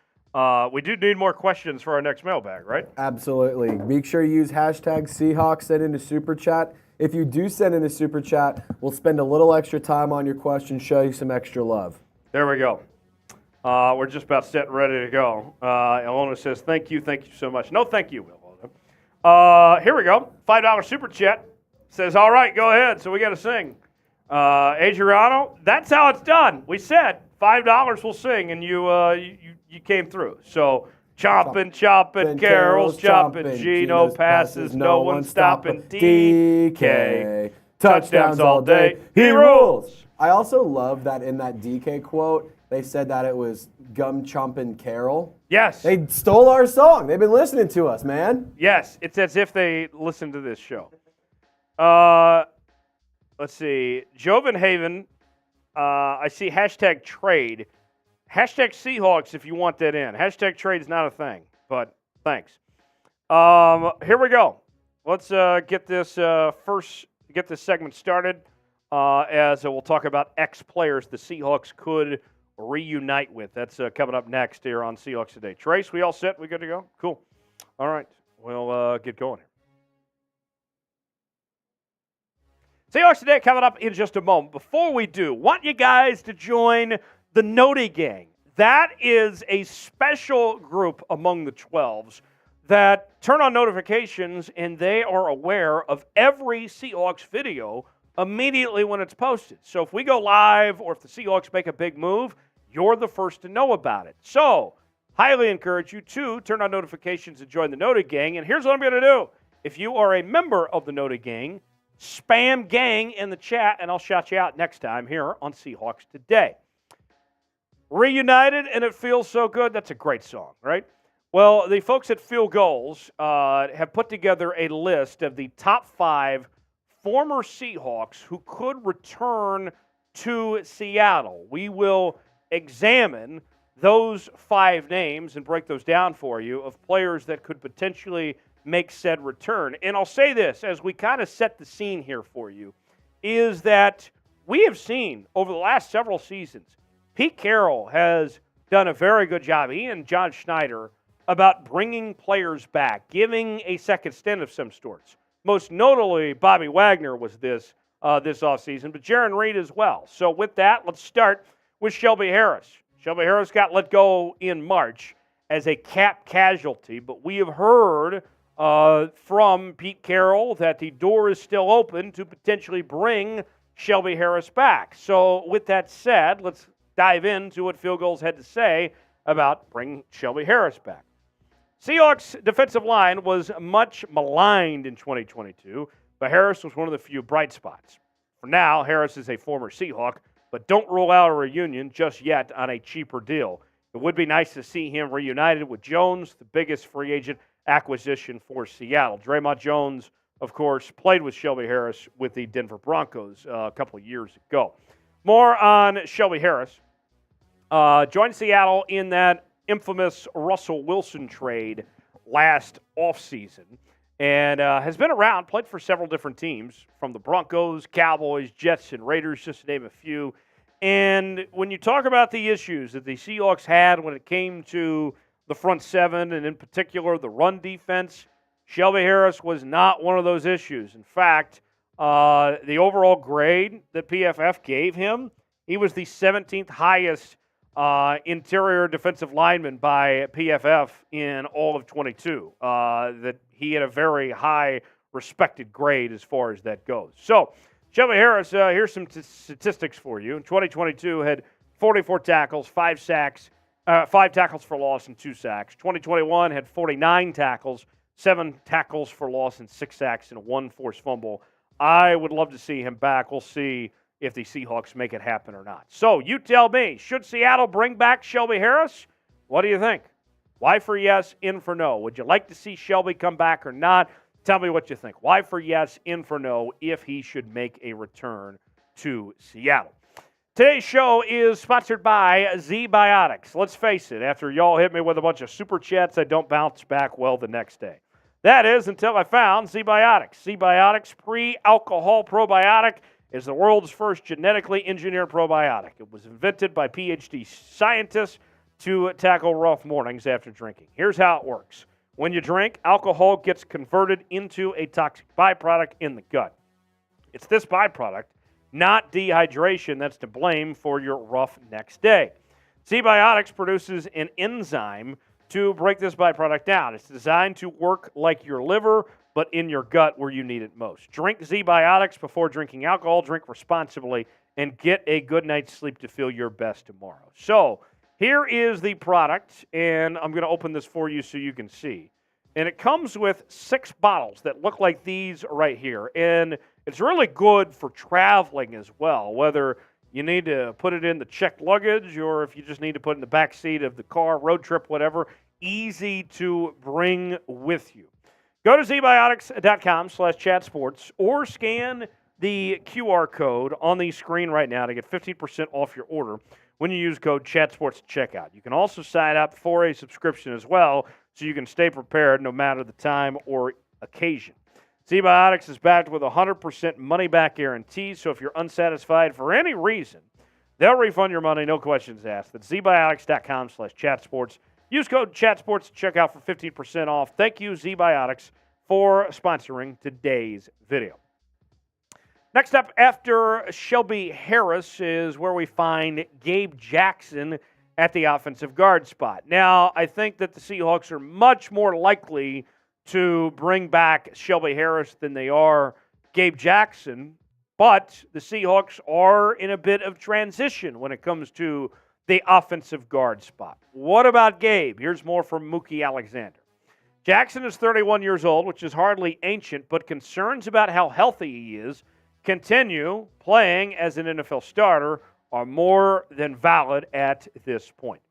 we do need more questions for our next mailbag, right? Absolutely. Make sure you use hashtag Seahawks, send in a Super Chat. If you do send in a Super Chat, we'll spend a little extra time on your question, show you some extra love. There we go. We're just about set and ready to go. Ilona says, thank you so much. No, thank you, Ilona. Here we go. $5 Super Chat. Says, all right, go ahead. So we got to sing. Adriano, that's how it's done. We said $5 we'll sing, and you came through. So chopping, Carol's chopping, Gino passes, no one stopping. DK touchdowns all day, he rules. I also love that in that DK quote, they said that it was Gum Chompin' Carol. Yes. They stole our song. They've been listening to us, man. Yes, it's as if they listened to this show. Let's see. Jovan Haven, I see hashtag trade. Hashtag Seahawks if you want that in. Hashtag trade is not a thing, but thanks. Here we go. Let's get this segment started as we'll talk about ex-players the Seahawks could reunite with. That's coming up next here on Seahawks Today. Trace, we all set? We good to go? Cool. All right. We'll get going here. Seahawks Today coming up in just a moment. Before we do, want you guys to join the Noti Gang. That is a special group among the 12s that turn on notifications and they are aware of every Seahawks video immediately when it's posted. So if we go live or if the Seahawks make a big move, you're the first to know about it. So highly encourage you to turn on notifications and join the Noti Gang. And here's what I'm going to do. If you are a member of the Noti Gang, spam gang in the chat, and I'll shout you out next time here on Seahawks Today. Reunited, and it feels so good. That's a great song, right? Well, the folks at Field Goals have put together a list of the top 5 former Seahawks who could return to Seattle. We will examine those 5 names and break those down for you of players that could potentially make said return. And I'll say this as we kind of set the scene here for you, is that we have seen over the last several seasons, Pete Carroll has done a very good job, he and John Schneider, about bringing players back, giving a second stint of some sorts. Most notably, Bobby Wagner was this offseason, but Jaron Reed as well. So with that, let's start with Shelby Harris. Shelby Harris got let go in March as a cap casualty, but we have heard from Pete Carroll that the door is still open to potentially bring Shelby Harris back. So with that said, let's dive into what Field Goals had to say about bringing Shelby Harris back. Seahawks defensive line was much maligned in 2022, but Harris was one of the few bright spots. For now, Harris is a former Seahawk, but don't rule out a reunion just yet on a cheaper deal. It would be nice to see him reunited with Jones, the biggest free agent acquisition for Seattle. Draymond Jones, of course, played with Shelby Harris with the Denver Broncos a couple of years ago. More on Shelby Harris. Joined Seattle in that infamous Russell Wilson trade last offseason and has been around, played for several different teams, from the Broncos, Cowboys, Jets, and Raiders, just to name a few. And when you talk about the issues that the Seahawks had when it came to the front seven, and in particular the run defense, Shelby Harris was not one of those issues. In fact, the overall grade that PFF gave him, he was the 17th highest interior defensive lineman by PFF in all of 22. That he had a very high respected grade as far as that goes. So, Shelby Harris, here's some statistics for you. In 2022, had 44 tackles, 5 sacks, 5 tackles for loss and 2 sacks. 2021 had 49 tackles, 7 tackles for loss and 6 sacks and 1 forced fumble. I would love to see him back. We'll see if the Seahawks make it happen or not. So you tell me, should Seattle bring back Shelby Harris? What do you think? Y for yes, in for no. Would you like to see Shelby come back or not? Tell me what you think. Y for yes, in for no, if he should make a return to Seattle. Today's show is sponsored by Z-Biotics. Let's face it, after y'all hit me with a bunch of super chats, I don't bounce back well the next day. That is until I found Z-Biotics. Z-Biotics pre-alcohol probiotic is the world's first genetically engineered probiotic. It was invented by PhD scientists to tackle rough mornings after drinking. Here's how it works. When you drink, alcohol gets converted into a toxic byproduct in the gut. It's this byproduct, not dehydration, that's to blame for your rough next day. Z-Biotics produces an enzyme to break this byproduct down. It's designed to work like your liver but in your gut where you need it most. Drink Z-Biotics before drinking alcohol. Drink responsibly and get a good night's sleep to feel your best tomorrow. So here is the product, and I'm going to open this for you so you can see. And it comes with 6 bottles that look like these right here. And it's really good for traveling as well, whether you need to put it in the checked luggage or if you just need to put it in the back seat of the car, road trip, whatever. Easy to bring with you. Go to zbiotics.com/chatsports or scan the QR code on the screen right now to get 15% off your order when you use code ChatSports at checkout. You can also sign up for a subscription as well so you can stay prepared no matter the time or occasion. Z-Biotics is backed with a 100% money-back guarantee, so if you're unsatisfied for any reason, they'll refund your money, no questions asked. That's zbiotics.com/chatsports. Use code ChatSports at checkout for 15% off. Thank you, Z-Biotics, for sponsoring today's video. Next up, after Shelby Harris, is where we find Gabe Jackson at the offensive guard spot. Now, I think that the Seahawks are much more likely to bring back Shelby Harris than they are Gabe Jackson, but the Seahawks are in a bit of transition when it comes to the offensive guard spot. What about Gabe? Here's more from Mookie Alexander. Jackson is 31 years old, which is hardly ancient, but concerns about how healthy he is continue playing as an NFL starter are more than valid at this point.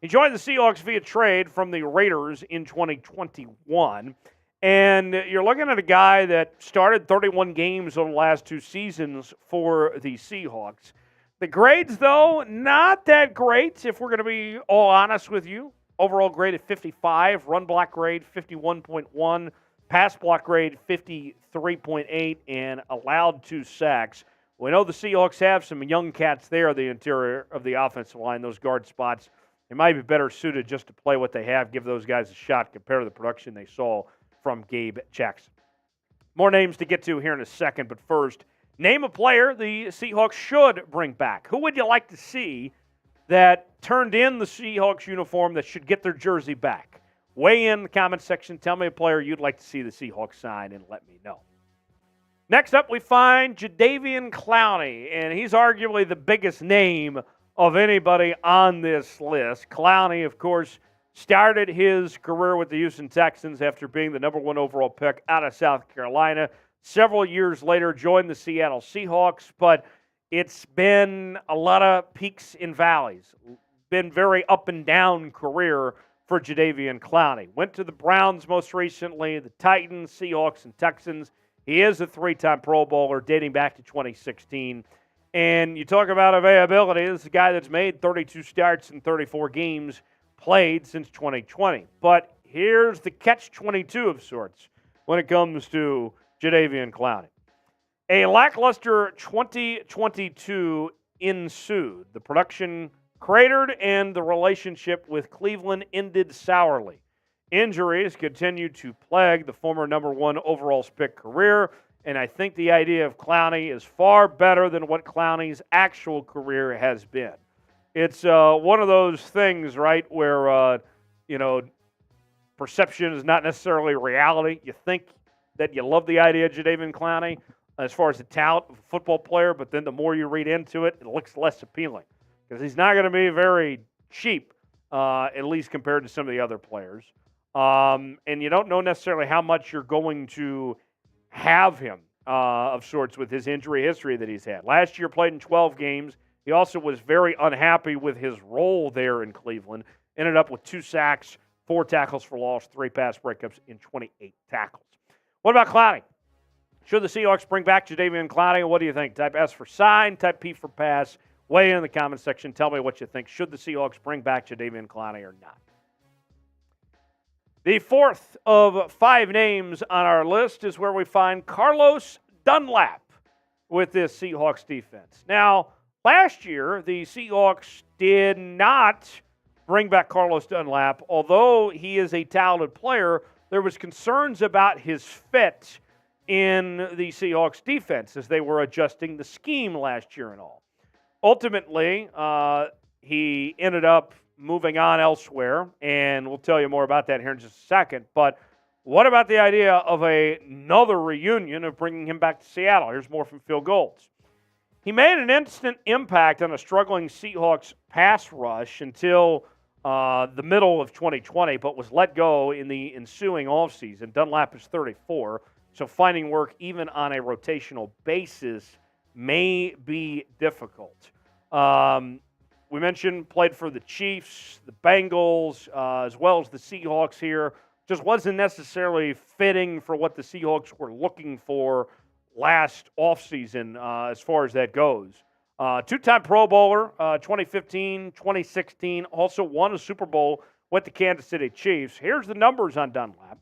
He joined the Seahawks via trade from the Raiders in 2021, and you're looking at a guy that started 31 games over the last 2 seasons for the Seahawks. The grades, though, not that great, if we're going to be all honest with you. Overall grade at 55, run block grade 51.1, pass block grade 53.8, and allowed 2 sacks. We know the Seahawks have some young cats there, the interior of the offensive line, those guard spots. They might be better suited just to play what they have, give those guys a shot compared to the production they saw from Gabe Jackson. More names to get to here in a second, but first, name a player the Seahawks should bring back. Who would you like to see that turned in the Seahawks uniform that should get their jersey back? Weigh in the comment section. Tell me a player you'd like to see the Seahawks sign and let me know. Next up, we find Jadeveon Clowney, and he's arguably the biggest name of anybody on this list. Clowney, of course, started his career with the Houston Texans after being the number 1 overall pick out of South Carolina. Several years later, joined the Seattle Seahawks, but it's been a lot of peaks and valleys. Been very up and down career for Jadeveon Clowney. Went to the Browns most recently, the Titans, Seahawks, and Texans. He is a 3-time Pro Bowler dating back to 2016. And you talk about availability, this is a guy that's made 32 starts in 34 games played since 2020. But here's the catch-22 of sorts when it comes to Jadeveon Clowney. A lackluster 2022 ensued. The production cratered and the relationship with Cleveland ended sourly. Injuries continued to plague the former number 1 overall pick career, and I think the idea of Clowney is far better than what Clowney's actual career has been. It's one of those things, right, where, perception is not necessarily reality. You think that you love the idea of Jadeveon Clowney as far as the talent of a football player, but then the more you read into it, it looks less appealing because he's not going to be very cheap, at least compared to some of the other players. And you don't know necessarily how much you're going to have him of sorts with his injury history that he's had. Last year played in 12 games. He also was very unhappy with his role there in Cleveland. Ended up with 2 sacks, 4 tackles for loss, 3 pass breakups, and 28 tackles. What about Clowney? Should the Seahawks bring back Jadeveon Clowney? What do you think? Type S for sign, type P for pass. Weigh in the comment section. Tell me what you think. Should the Seahawks bring back Jadeveon Clowney or not? The 4th of 5 names on our list is where we find Carlos Dunlap with this Seahawks defense. Now, last year, the Seahawks did not bring back Carlos Dunlap. Although he is a talented player, there was concerns about his fit in the Seahawks defense as they were adjusting the scheme last year and all. Ultimately, he ended up moving on elsewhere, and we'll tell you more about that here in just a second. But What about the idea of another reunion of bringing him back to Seattle? Here's more from Phil Golds. He made an instant impact on a struggling Seahawks pass rush until the middle of 2020, but was let go in the ensuing offseason. Dunlap is 34, so finding work even on a rotational basis may be difficult. We mentioned played for the Chiefs, the Bengals, as well as the Seahawks here. Just wasn't necessarily fitting for what the Seahawks were looking for last offseason as far as that goes. Two-time Pro Bowler, 2015, 2016, also won a Super Bowl with the Kansas City Chiefs. Here's the numbers on Dunlap.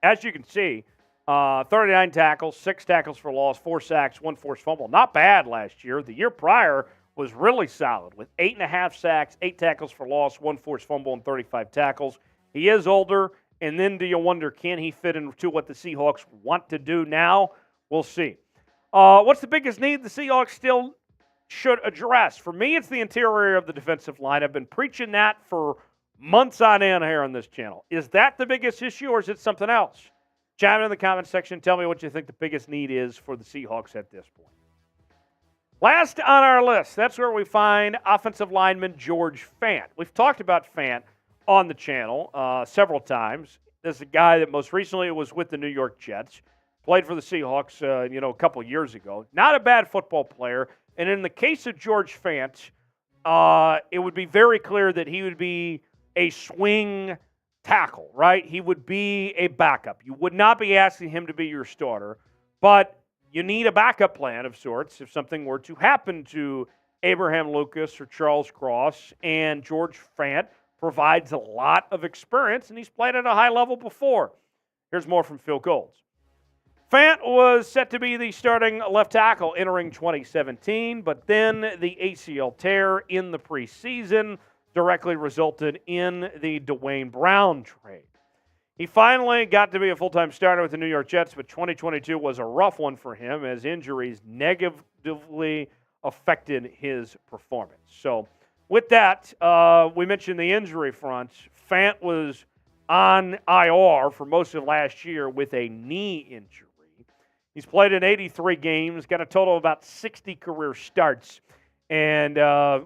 As you can see, 39 tackles, 6 tackles for loss, 4 sacks, 1 forced fumble. Not bad last year. The year prior was really solid with 8.5 sacks, 8 tackles for loss, 1 forced fumble, and 35 tackles. He is older, and then do you wonder, can he fit into what the Seahawks want to do now? We'll see. What's the biggest need the Seahawks still should address? For me, it's the interior of the defensive line. I've been preaching that for months on end here on this channel. Is that the biggest issue, or is it something else? Chime in the comment section. Tell me what you think the biggest need is for the Seahawks at this point. Last on our list, that's where we find offensive lineman George Fant. We've talked about Fant on the channel several times. This is a guy that most recently was with the New York Jets, played for the Seahawks a couple years ago. Not a bad football player. And in the case of George Fant, it would be very clear that he would be a swing tackle, right? He would be a backup. You would not be asking him to be your starter, but you need a backup plan of sorts if something were to happen to Abraham Lucas or Charles Cross, and George Fant provides a lot of experience, and he's played at a high level before. Here's more from Phil Golds. Fant was set to be the starting left tackle entering 2017, but then the ACL tear in the preseason directly resulted in the Dwayne Brown trade. He finally got to be a full-time starter with the New York Jets, but 2022 was a rough one for him as injuries negatively affected his performance. So with that, we mentioned the injury front. Fant was on IR for most of last year with a knee injury. He's played in 83 games, got a total of about 60 career starts. And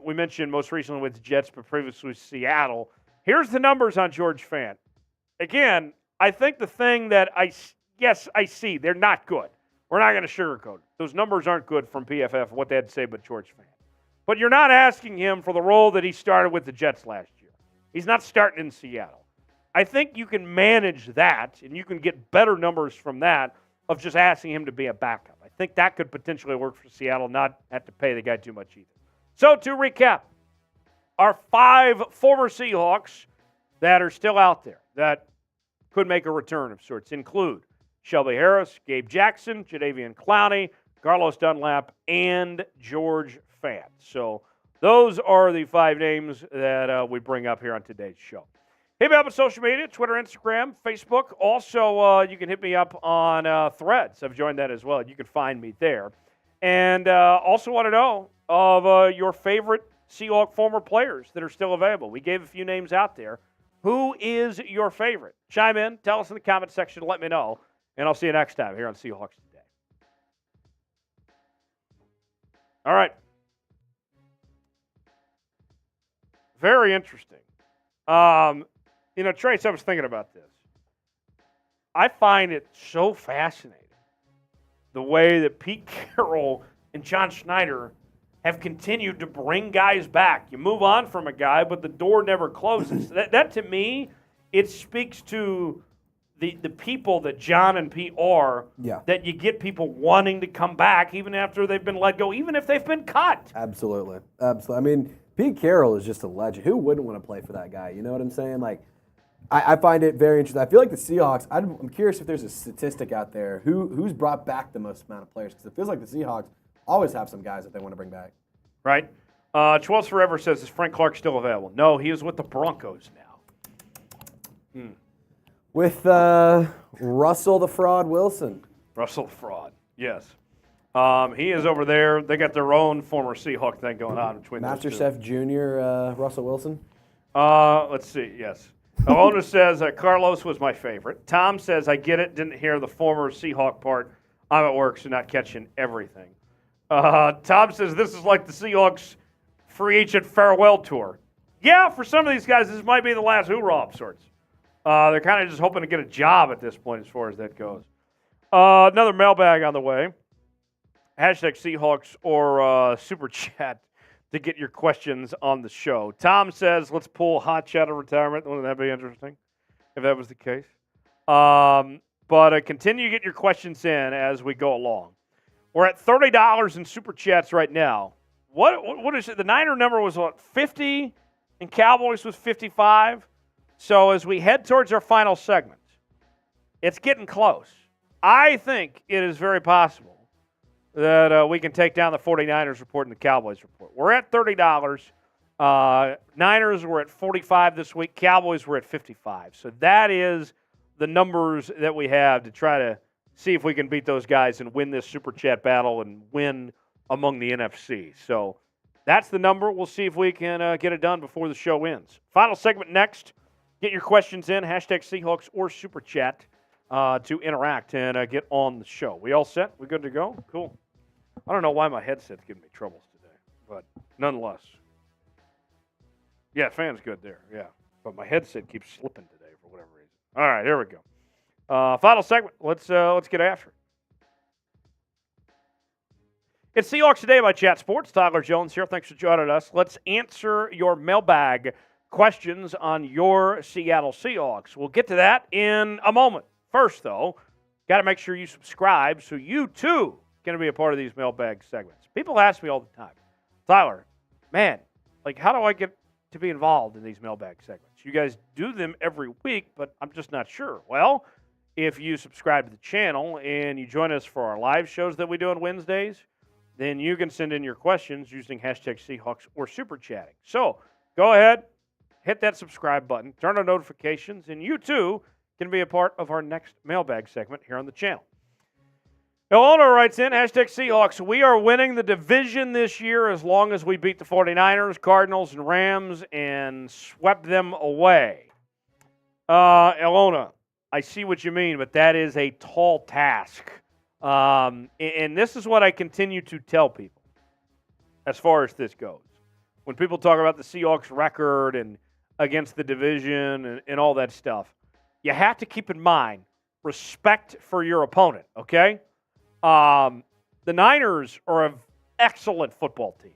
we mentioned most recently with the Jets, but previously with Seattle. Here's the numbers on George Fant. Again, I think the thing that I see, they're not good. We're not going to sugarcoat it. Those numbers aren't good from PFF, what they had to say about George Fant. But you're not asking him for the role that he started with the Jets last year. He's not starting in Seattle. I think you can manage that, and you can get better numbers from that of just asking him to be a backup. I think that could potentially work for Seattle, not have to pay the guy too much either. So to recap, our 5 former Seahawks that are still out there that could make a return of sorts include Shelby Harris, Gabe Jackson, Jadeveon Clowney, Carlos Dunlap, and George Fant. So those are the 5 names that we bring up here on today's show. Hit me up on social media, Twitter, Instagram, Facebook. Also, you can hit me up on Threads. I've joined that as well. You can find me there. And also want to know of your favorite Seahawk former players that are still available. We gave a few names out there. Who is your favorite? Chime in. Tell us in the comment section. Let me know. And I'll see you next time here on Seahawks Today. All right. Very interesting. Trace, I was thinking about this. I find it so fascinating the way that Pete Carroll and John Schneider have continued to bring guys back. You move on from a guy, but the door never closes. That to me, it speaks to the people that John and Pete are, that you get people wanting to come back even after they've been let go, even if they've been cut. Absolutely. I mean, Pete Carroll is just a legend. Who wouldn't want to play for that guy? You know what I'm saying? Like, I find it very interesting. I feel like the Seahawks, I'm curious if there's a statistic out there. Who's brought back the most amount of players? Because it feels like the Seahawks always have some guys that they want to bring back. Right. 12 Forever says, is Frank Clark still available? No, he is with the Broncos now. With Russell the Fraud Wilson. Russell the Fraud, yes. He is over there. They got their own former Seahawk thing going on between Master those two. Chef Jr. Russell Wilson. Let's see, yes. Alona says Carlos was my favorite. Tom says, I get it. Didn't hear the former Seahawk part. I'm at work, so not catching everything. Tom says, this is like the Seahawks free agent farewell tour. Yeah, for some of these guys, this might be the last hoorah of sorts. They're kind of just hoping to get a job at this point as far as that goes. Another mailbag on the way. Hashtag Seahawks or Super Chat to get your questions on the show. Tom says, let's pull Hotch out of retirement. Wouldn't that be interesting if that was the case? But continue to get your questions in as we go along. We're at $30 in Super Chats right now. What is it? The Niner number was what, 50? And Cowboys was 55. So as we head towards our final segment, it's getting close. I think it is very possible that we can take down the 49ers report and the Cowboys report. We're at $30. Niners were at 45 this week. Cowboys were at 55. So that is the numbers that we have to try to see if we can beat those guys and win this Super Chat battle and win among the NFC. So that's the number. We'll see if we can get it done before the show ends. Final segment next. Get your questions in. Hashtag Seahawks or Super Chat to interact and get on the show. We all set? We good to go? Cool. I don't know why my headset's giving me troubles today, but nonetheless. Yeah, fan's good there. Yeah. But my headset keeps slipping today for whatever reason. All right, here we go. Final segment. Let's get after it. It's Seahawks Today by Chat Sports. Tyler Jones here. Thanks for joining us. Let's answer your mailbag questions on your Seattle Seahawks. We'll get to that in a moment. First, though, got to make sure you subscribe so you, too, can be a part of these mailbag segments. People ask me all the time, Tyler, man, like, how do I get to be involved in these mailbag segments? You guys do them every week, but I'm just not sure. Well, if you subscribe to the channel and you join us for our live shows that we do on Wednesdays, then you can send in your questions using hashtag Seahawks or Super Chatting. So go ahead, hit that subscribe button, turn on notifications, and you too can be a part of our next mailbag segment here on the channel. Ilona writes in, hashtag Seahawks, we are winning the division this year as long as we beat the 49ers, Cardinals, and Rams and swept them away. Ilona, I see what you mean, but that is a tall task. And this is what I continue to tell people as far as this goes. When people talk about the Seahawks record and against the division and all that stuff, you have to keep in mind respect for your opponent, okay? The Niners are an excellent football team,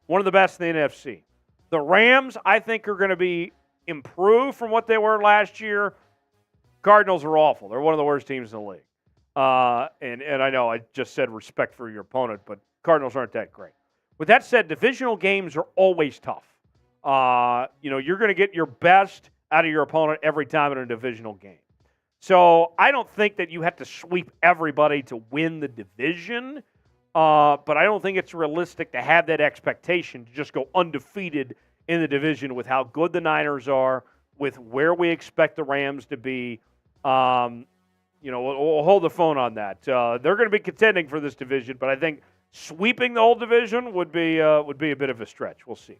one of the best in the NFC. The Rams, I think, are going to be improved from what they were last year. Cardinals are awful. They're one of the worst teams in the league. And I know I just said respect for your opponent, but Cardinals aren't that great. With that said, divisional games are always tough. You're going to get your best out of your opponent every time in a divisional game. So I don't think that you have to sweep everybody to win the division, but I don't think it's realistic to have that expectation to just go undefeated in the division with how good the Niners are, with where we expect the Rams to be. We'll hold the phone on that. They're going to be contending for this division, but I think sweeping the whole division would be a bit of a stretch. We'll see.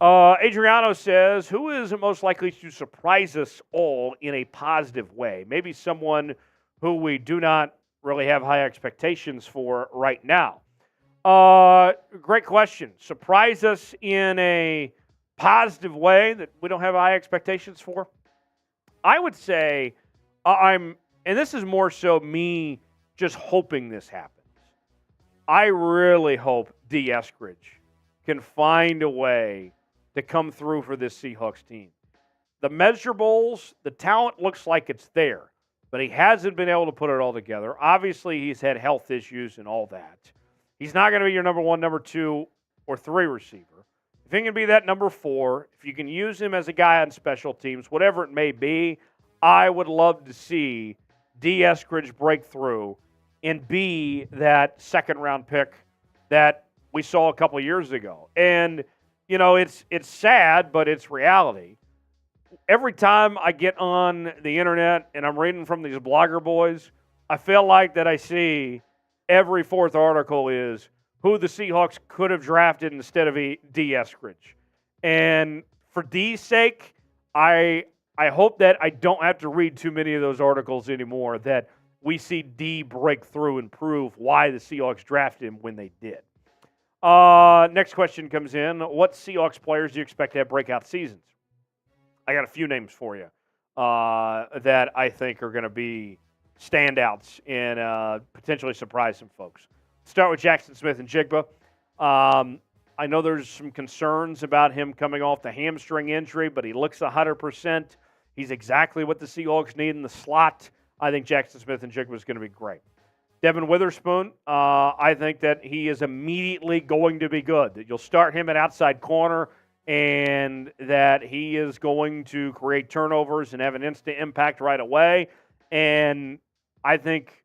Adriano says, who is most likely to surprise us all in a positive way? Maybe someone who we do not really have high expectations for right now. Great question. Surprise us in a positive way that we don't have high expectations for? I would say and this is more so me just hoping this happens. I really hope D. Eskridge can find a way to come through for this Seahawks team. The measurables, the talent looks like it's there, but he hasn't been able to put it all together. Obviously, he's had health issues and all that. He's not going to be your number 1, number 2, or 3 receiver. If he can be that number 4, if you can use him as a guy on special teams, whatever it may be, I would love to see D. Eskridge break through and be that second-round pick that we saw a couple of years ago. And, it's sad, but it's reality. Every time I get on the internet and I'm reading from these blogger boys, I feel like that I see every fourth article is who the Seahawks could have drafted instead of D. Eskridge. And for D's sake, I hope that I don't have to read too many of those articles anymore, that we see D break through and prove why the Seahawks drafted him when they did. Next question comes in. What Seahawks players do you expect to have breakout seasons? I got a few names for you that I think are going to be standouts and potentially surprise some folks. Start with Jackson Smith and Jigba. I know there's some concerns about him coming off the hamstring injury, but he looks 100%. He's exactly what the Seahawks need in the slot. I think Jackson Smith and Jigba is going to be great. Devin Witherspoon, I think that he is immediately going to be good. That you'll start him at outside corner and that he is going to create turnovers and have an instant impact right away. And I think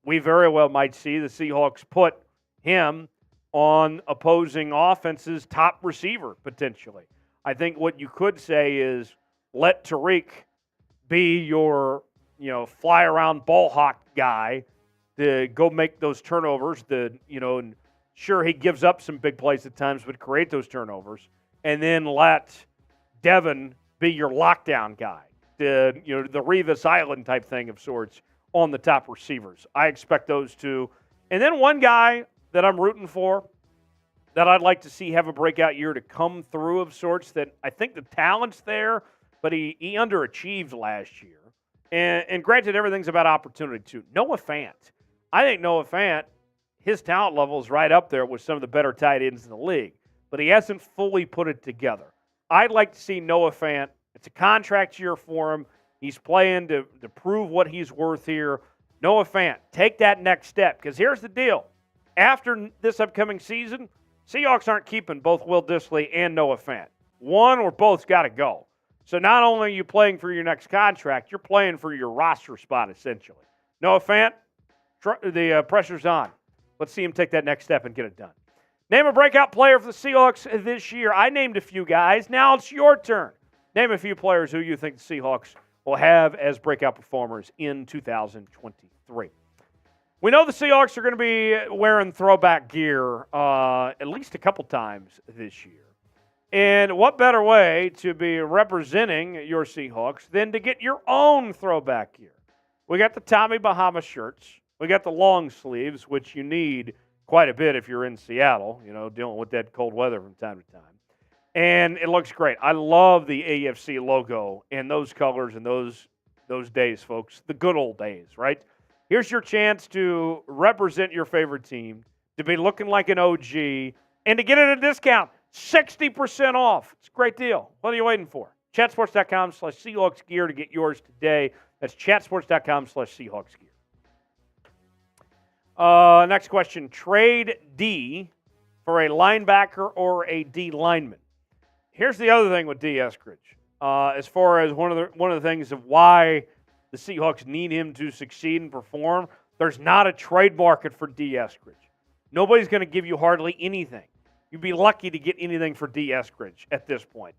we very well might see the Seahawks put him on opposing offenses' top receiver, potentially. I think what you could say is let Tariq be your, fly around ball hawk guy to go make those turnovers. And sure, he gives up some big plays at times, but create those turnovers. And then let Devin be your lockdown guy, the Revis Island type thing of sorts on the top receivers. I expect those two. And then one guy that I'm rooting for, that I'd like to see have a breakout year to come through of sorts, that I think the talent's there, but he underachieved last year. And granted, everything's about opportunity too. Noah Fant. I think Noah Fant, his talent level is right up there with some of the better tight ends in the league, but he hasn't fully put it together. I'd like to see Noah Fant. It's a contract year for him. He's playing to prove what he's worth here. Noah Fant, take that next step, because here's the deal. After this upcoming season, Seahawks aren't keeping both Will Dissly and Noah Fant. One or both's got to go. So not only are you playing for your next contract, you're playing for your roster spot, essentially. Noah Fant, the pressure's on. Let's see him take that next step and get it done. Name a breakout player for the Seahawks this year. I named a few guys. Now it's your turn. Name a few players who you think the Seahawks will have as breakout performers in 2023. We know the Seahawks are going to be wearing throwback gear at least a couple times this year. And what better way to be representing your Seahawks than to get your own throwback gear? We got the Tommy Bahama shirts. We got the long sleeves, which you need quite a bit if you're in Seattle, dealing with that cold weather from time to time. And it looks great. I love the AFC logo and those colors and those days, folks. The good old days, right? Here's your chance to represent your favorite team, to be looking like an OG, and to get it at a discount. 60% off. It's a great deal. What are you waiting for? Chatsports.com/Seahawks gear to get yours today. That's chatsports.com/Seahawks gear. Next question. Trade D for a linebacker or a D lineman. Here's the other thing with D. Eskridge. As far as one of the things of why the Seahawks need him to succeed and perform, there's not a trade market for D. Eskridge. Nobody's going to give you hardly anything. You'd be lucky to get anything for D. Eskridge at this point.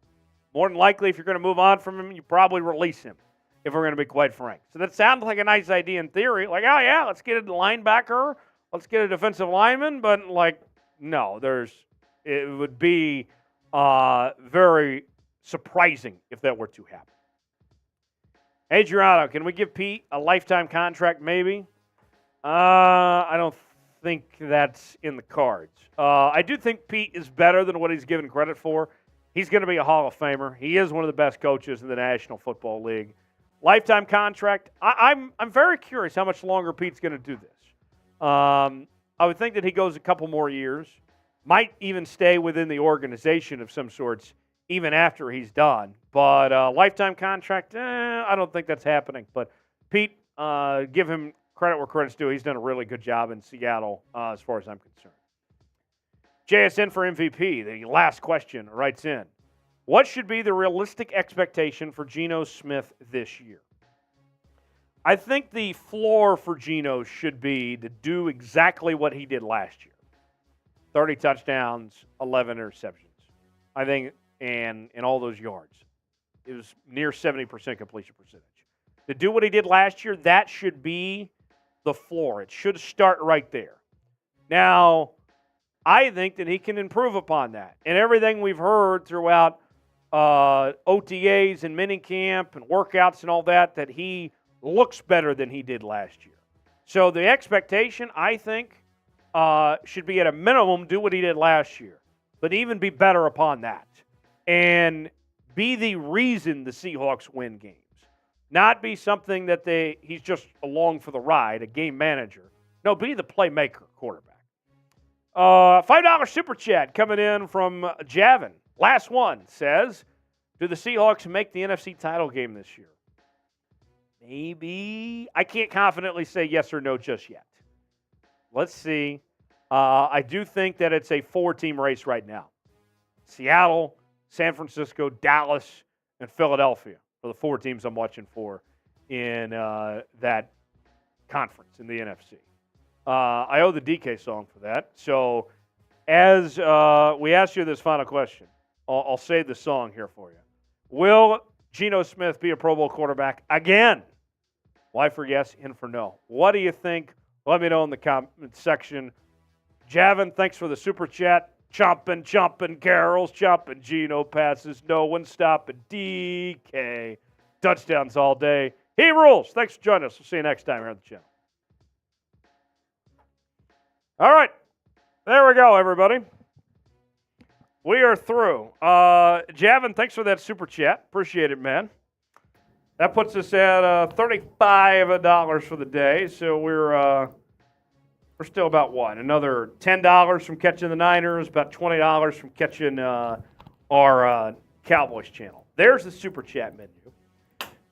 More than likely, if you're going to move on from him, you probably release him, if we're going to be quite frank. So that sounds like a nice idea in theory. Like, oh, yeah, let's get a linebacker. Let's get a defensive lineman. But, no, it would be very surprising if that were to happen. Adriano, can we give Pete a lifetime contract maybe? I don't think that's in the cards. I do think Pete is better than what he's given credit for. He's going to be a Hall of Famer. He is one of the best coaches in the National Football League. Lifetime contract, I'm very curious how much longer Pete's going to do this. I would think that he goes a couple more years, might even stay within the organization of some sorts even after he's done. But lifetime contract, I don't think that's happening. But Pete, give him credit where credit's due. He's done a really good job in Seattle as far as I'm concerned. JSN for MVP, the last question, writes in. What should be the realistic expectation for Geno Smith this year? I think the floor for Geno should be to do exactly what he did last year. 30 touchdowns, 11 interceptions. I think, and all those yards. It was near 70% completion percentage. To do what he did last year, that should be the floor. It should start right there. Now, I think that he can improve upon that. And everything we've heard throughout OTAs and minicamp and workouts and all that he looks better than he did last year. So the expectation, I think, should be at a minimum do what he did last year, but even be better upon that and be the reason the Seahawks win games. Not be something that he's just along for the ride, a game manager. No, be the playmaker quarterback. $5 super chat coming in from Javin. Last one says, do the Seahawks make the NFC title game this year? Maybe. I can't confidently say yes or no just yet. Let's see. I do think that it's a 4-team race right now. Seattle, San Francisco, Dallas, and Philadelphia are the 4 teams I'm watching for in that conference in the NFC. I owe the DK song for that. So as we ask you this final question, I'll save the song here for you. Will Geno Smith be a Pro Bowl quarterback again? Why for yes, in for no. What do you think? Let me know in the comment section. Javin, thanks for the super chat. Chomping, carols, chomping, Geno passes. No one stopping. DK. Touchdowns all day. He rules. Thanks for joining us. We'll see you next time here on the channel. All right. There we go, everybody. We are through. Javin, thanks for that super chat. Appreciate it, man. That puts us at $35 for the day. So we're still about what? Another $10 from catching the Niners, about $20 from catching our Cowboys channel. There's the super chat menu.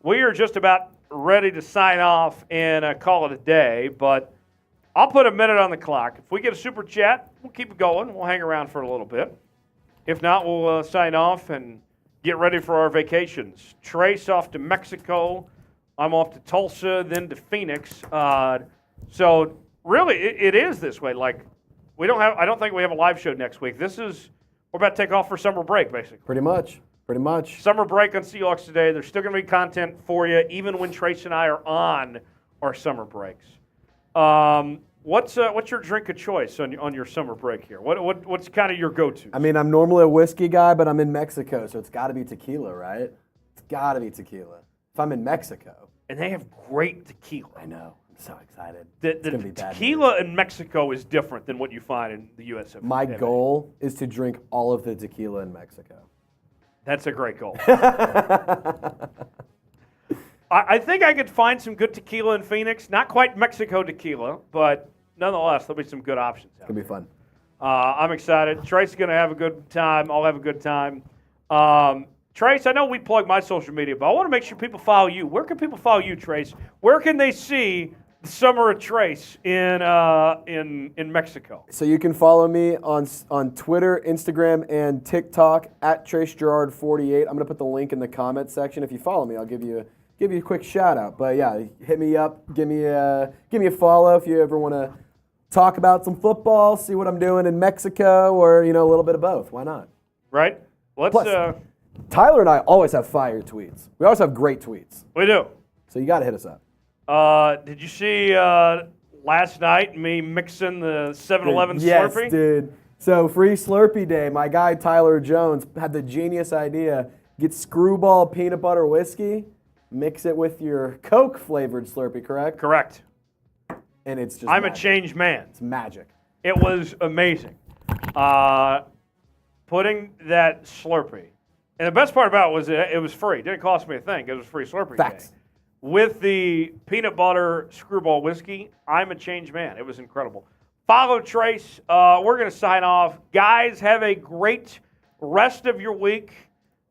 We are just about ready to sign off and call it a day, but I'll put a minute on the clock. If we get a super chat, we'll keep it going. We'll hang around for a little bit. If not, we'll sign off and get ready for our vacations. Trace off to Mexico. I'm off to Tulsa, then to Phoenix. So really, it is this way. Like, I don't think we have a live show next week. We're about to take off for summer break, basically. Pretty much. Summer break on Seahawks Today. There's still going to be content for you, even when Trace and I are on our summer breaks. What's your drink of choice on your summer break here? What's kind of your go-to? I mean, I'm normally a whiskey guy, but I'm in Mexico, so it's got to be tequila, right? It's got to be tequila. If I'm in Mexico. And they have great tequila. I know. I'm so excited. The tequila in Mexico is different than what you find in the U.S. My goal is to drink all of the tequila in Mexico. That's a great goal. I think I could find some good tequila in Phoenix. Not quite Mexico tequila, but nonetheless, there'll be some good options. It's going to be fun. I'm excited. Trace is going to have a good time. I'll have a good time. Trace, I know we plug my social media, but I want to make sure people follow you. Where can people follow you, Trace? Where can they see the summer of Trace in Mexico? So you can follow me on Twitter, Instagram, and TikTok at TraceGerard48. I'm going to put the link in the comment section. If you follow me, I'll give you a quick shout out. But yeah, hit me up, give me a follow if you ever want to talk about some football, see what I'm doing in Mexico, or a little bit of both. Why not? Right. Plus, Tyler and I always have fire tweets. We always have great tweets. We do. So you got to hit us up. Did you see last night me mixing the 7-Eleven Slurpee? Yes, dude. So free Slurpee day. My guy Tyler Jones had the genius idea: get Screwball peanut butter whiskey. Mix it with your Coke flavored Slurpee, correct? Correct. And it's just I'm a changed man. It's magic. It was amazing. Putting that Slurpee. And the best part about it was it was free. It didn't cost me a thing. It was free Slurpee Facts. Day. With the peanut butter Screwball whiskey, I'm a changed man. It was incredible. Follow Trace. We're going to sign off. Guys, have a great rest of your week.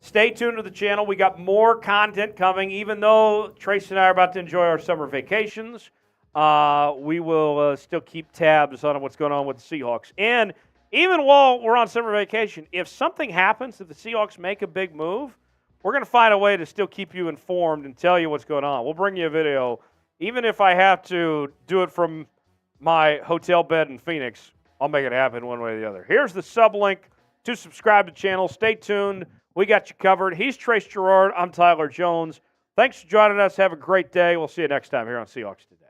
Stay tuned to the channel. We got more content coming. Even though Trace and I are about to enjoy our summer vacations, we will still keep tabs on what's going on with the Seahawks. And even while we're on summer vacation, if something happens, if the Seahawks make a big move, we're going to find a way to still keep you informed and tell you what's going on. We'll bring you a video. Even if I have to do it from my hotel bed in Phoenix, I'll make it happen one way or the other. Here's the sub link to subscribe to the channel. Stay tuned. We got you covered. He's Trace Gerard. I'm Tyler Jones. Thanks for joining us. Have a great day. We'll see you next time here on Seahawks Today.